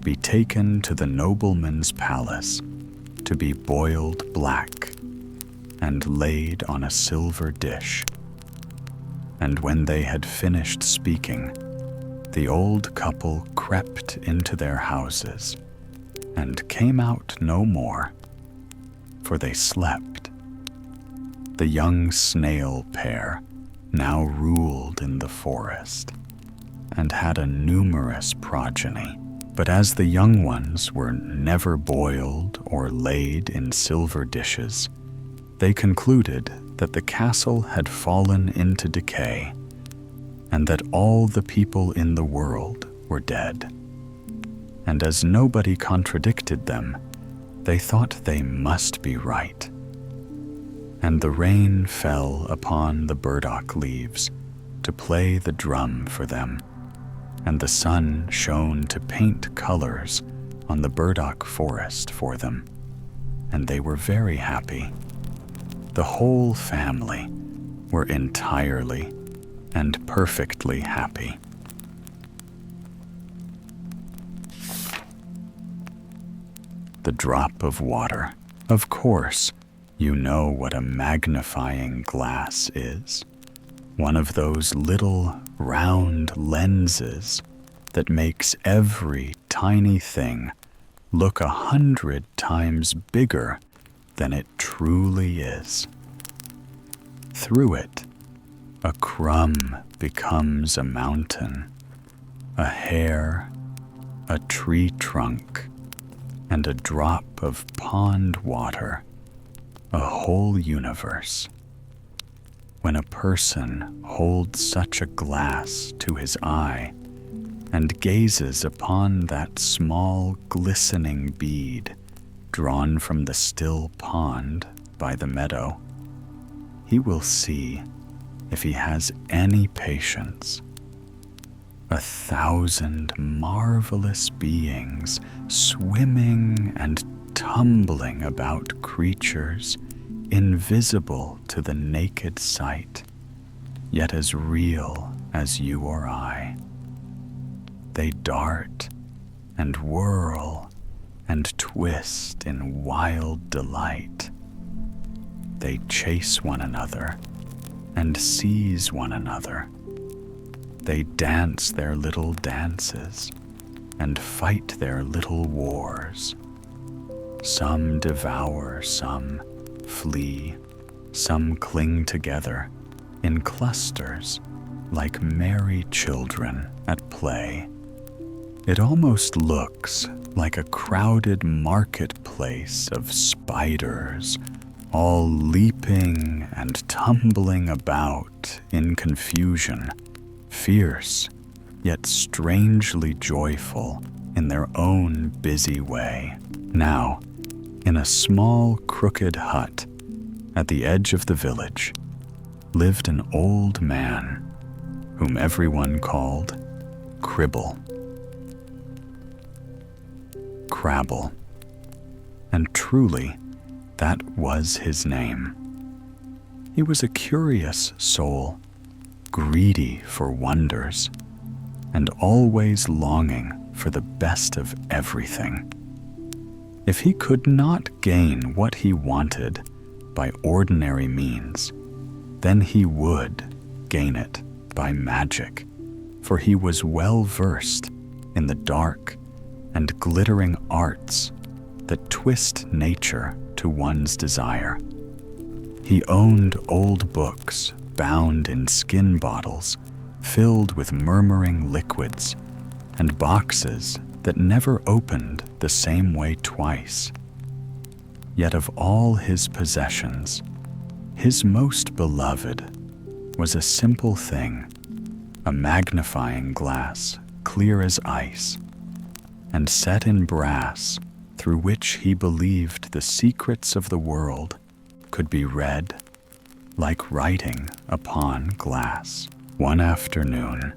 be taken to the nobleman's palace to be boiled black and laid on a silver dish. And when they had finished speaking, the old couple crept into their houses and came out no more, for they slept. The young snail pair now ruled in the forest and had a numerous progeny. But as the young ones were never boiled or laid in silver dishes, they concluded that the castle had fallen into decay, and that all the people in the world were dead. And as nobody contradicted them, they thought they must be right. And the rain fell upon the burdock leaves to play the drum for them, and the sun shone to paint colors on the burdock forest for them, and they were very happy. The whole family were entirely and perfectly happy. The drop of water. Of course, you know what a magnifying glass is. One of those little round lenses that makes every tiny thing look 100 times bigger than it truly is. Through it, a crumb becomes a mountain, a hair, a tree trunk, and a drop of pond water, a whole universe. When a person holds such a glass to his eye and gazes upon that small glistening bead drawn from the still pond by the meadow, he will see, if he has any patience, 1,000 marvelous beings swimming and tumbling about creatures invisible to the naked sight, yet as real as you or I. They dart and whirl and twist in wild delight. They chase one another and seize one another. They dance their little dances and fight their little wars. Some devour, some flee, some cling together in clusters like merry children at play. It almost looks like a crowded marketplace of spiders, all leaping and tumbling about in confusion, fierce yet strangely joyful in their own busy way. Now, in a small crooked hut at the edge of the village, lived an old man whom everyone called Crabble. And truly, that was his name. He was a curious soul, greedy for wonders, and always longing for the best of everything. If he could not gain what he wanted by ordinary means, then he would gain it by magic, for he was well versed in the dark and glittering arts that twist nature to one's desire. He owned old books bound in skin bottles filled with murmuring liquids and boxes that never opened the same way twice. Yet of all his possessions, his most beloved was a simple thing, a magnifying glass clear as ice, and set in brass, through which he believed the secrets of the world could be read like writing upon glass. One afternoon,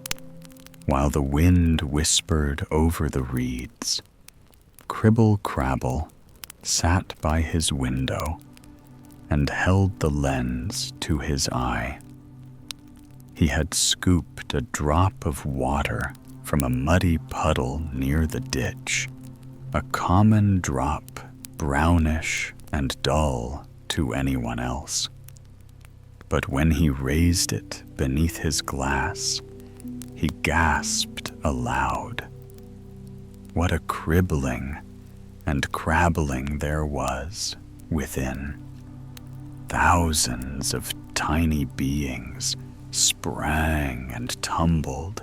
while the wind whispered over the reeds, Crabble sat by his window and held the lens to his eye. He had scooped a drop of water from a muddy puddle near the ditch, a common drop, brownish and dull to anyone else. But when he raised it beneath his glass, he gasped aloud. What a cribbling and crabbling there was within. Thousands of tiny beings sprang and tumbled,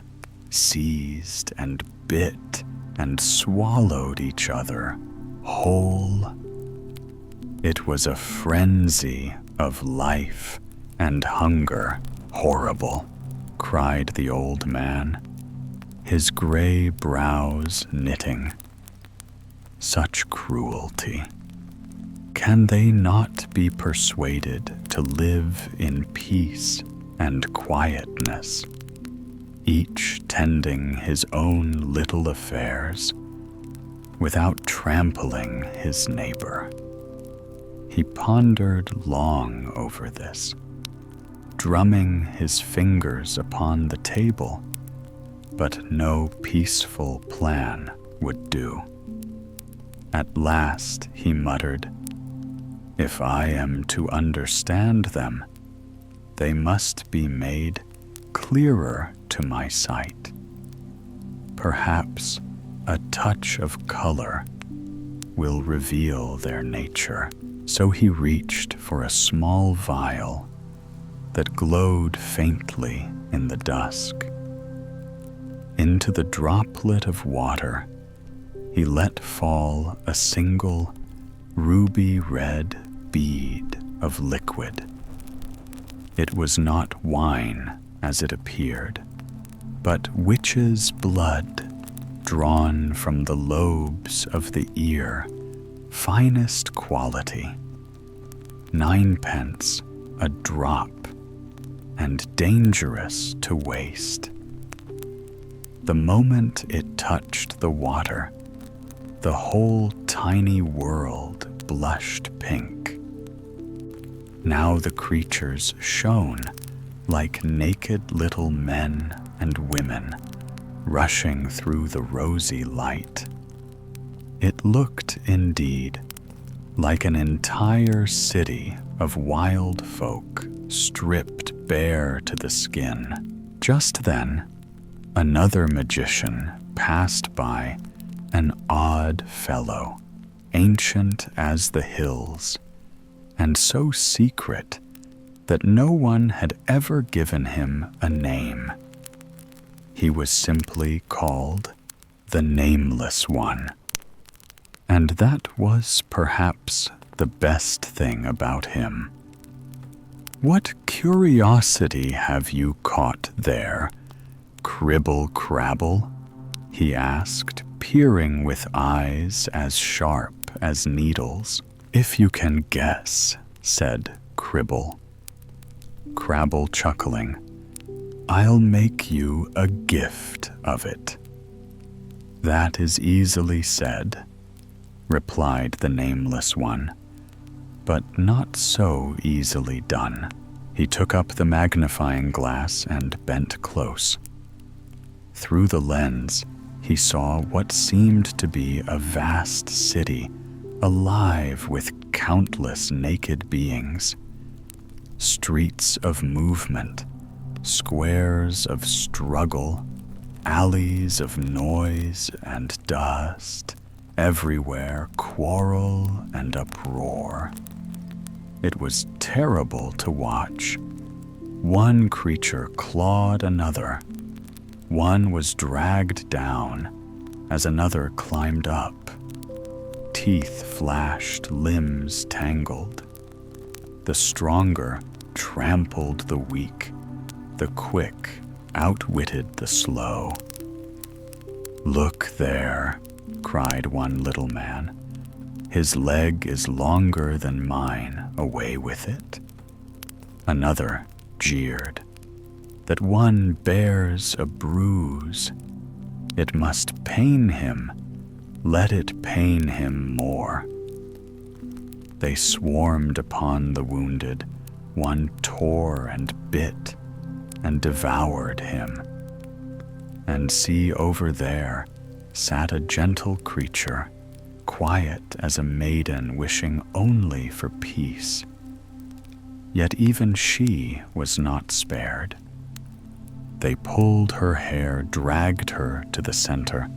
seized and bit and swallowed each other whole. It was a frenzy of life and hunger. Horrible, cried the old man, his gray brows knitting. Such cruelty. Can they not be persuaded to live in peace and quietness, each tending his own little affairs, without trampling his neighbor? He pondered long over this, drumming his fingers upon the table, but no peaceful plan would do. At last he muttered, "If I am to understand them, they must be made clearer to my sight. Perhaps a touch of color will reveal their nature." So he reached for a small vial that glowed faintly in the dusk. Into the droplet of water, he let fall a single ruby red bead of liquid. It was not wine as it appeared, but witch's blood drawn from the lobes of the ear, finest quality. 9 pence a drop, and dangerous to waste. The moment it touched the water, the whole tiny world blushed pink. Now the creatures shone like naked little men and women rushing through the rosy light. It looked, indeed, like an entire city of wild folk stripped bare to the skin. Just then, another magician passed by, an odd fellow, ancient as the hills, and so secret that no one had ever given him a name. He was simply called the Nameless One. And that was perhaps the best thing about him. "What curiosity have you caught there, Cribble Crabble?" he asked, peering with eyes as sharp as needles. "If you can guess," said Cribble. Crabble, chuckling, "I'll make you a gift of it." "That is easily said," replied the Nameless One, "but not so easily done." He took up the magnifying glass and bent close. Through the lens, he saw what seemed to be a vast city, alive with countless naked beings. Streets of movement, squares of struggle, alleys of noise and dust, everywhere quarrel and uproar. It was terrible to watch. One creature clawed another. One was dragged down as another climbed up. Teeth flashed, limbs tangled. The stronger trampled the weak. The quick outwitted the slow. "Look there," cried one little man. "His leg is longer than mine, away with it." Another jeered. "That one bears a bruise. It must pain him. Let it pain him more." They swarmed upon the wounded. One tore and bit and devoured him. And see, over there sat a gentle creature, quiet as a maiden wishing only for peace. Yet even she was not spared. They pulled her hair, dragged her to the center,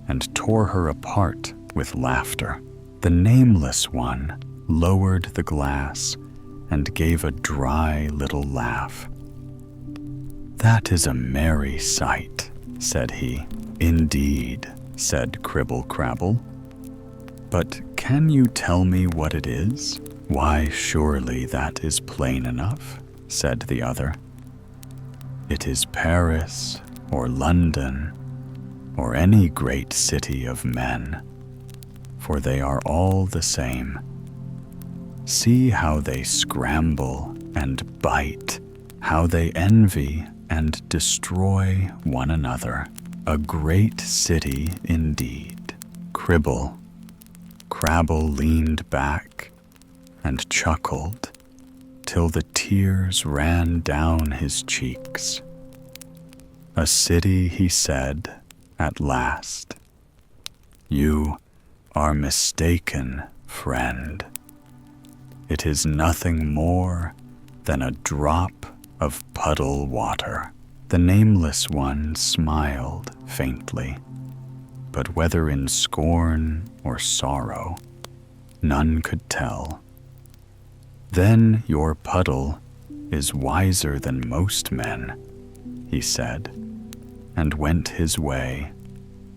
and tore her apart with laughter. The Nameless One lowered the glass and gave a dry little laugh. "That is a merry sight," said he. "Indeed," said Cribble Crabble. "But can you tell me what it is?" "Why, surely that is plain enough," said the other. "It is Paris or London or any great city of men, for they are all the same. See how they scramble and bite, how they envy and destroy one another. A great city indeed." Cribble Crabble leaned back and chuckled till the tears ran down his cheeks. "A city," he said at last. "You are mistaken, friend. It is nothing more than a drop of puddle water." The Nameless One smiled faintly, but whether in scorn or sorrow, none could tell. "Then your puddle is wiser than most men," he said, and went his way,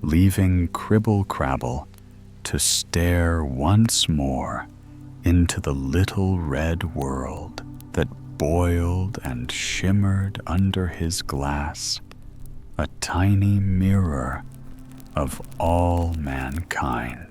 leaving Cribble Crabble to stare once more into the little red world that boiled and shimmered under his glass, a tiny mirror of all mankind.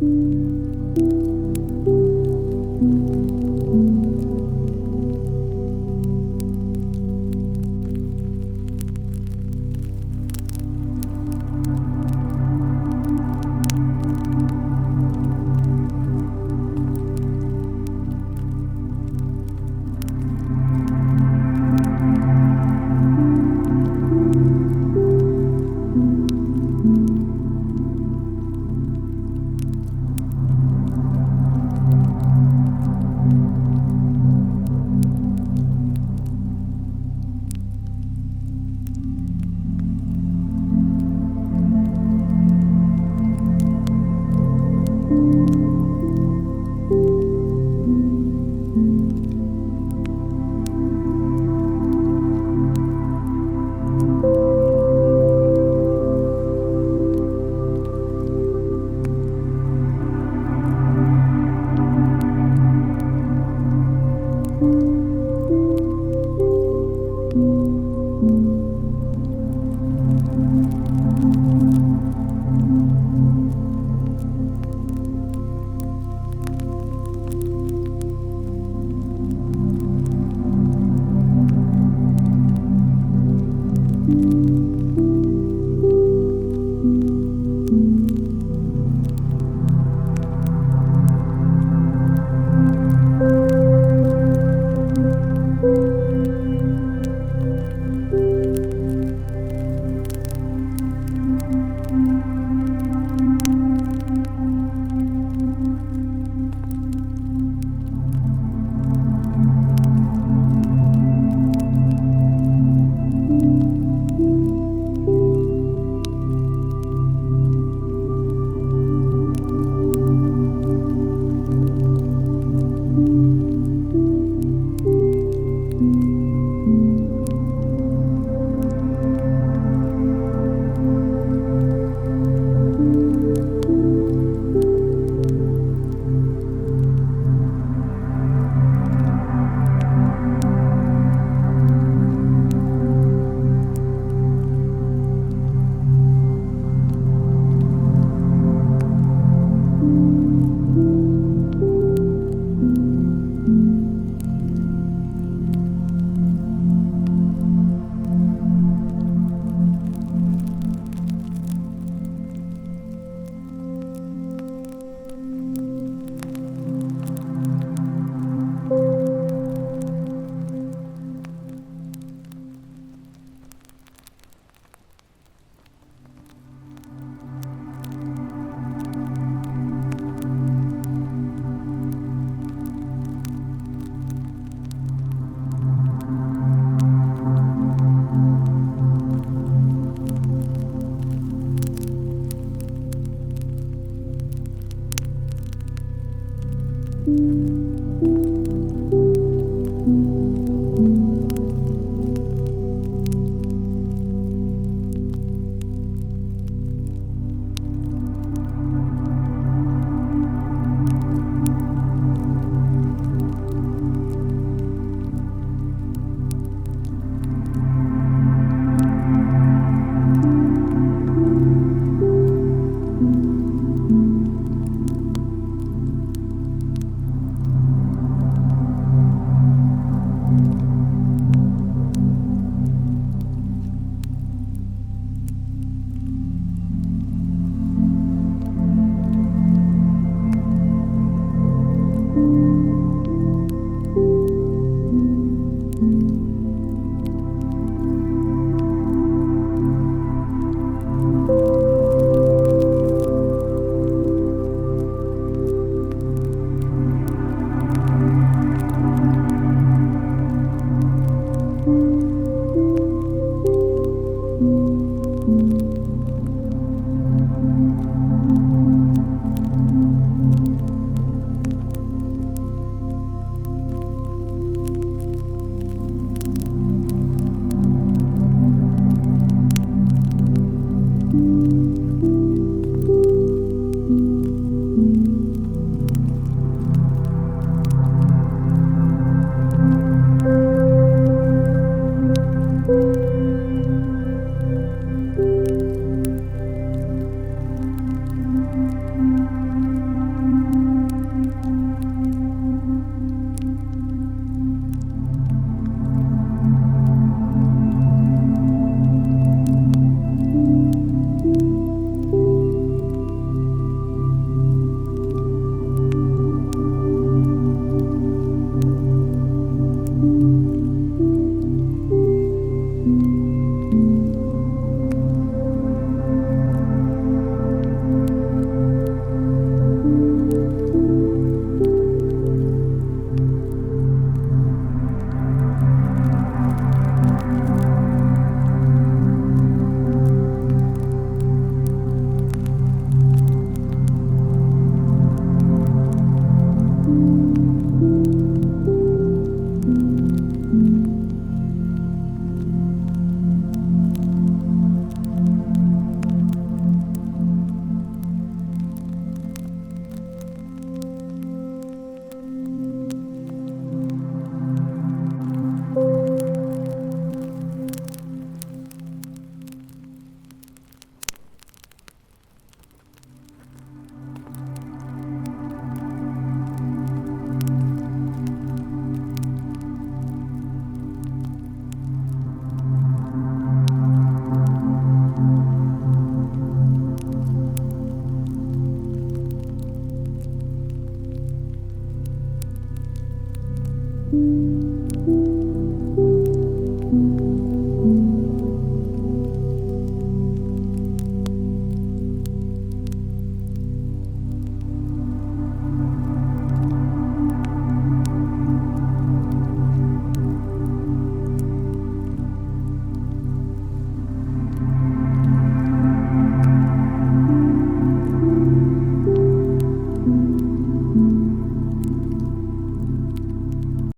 you.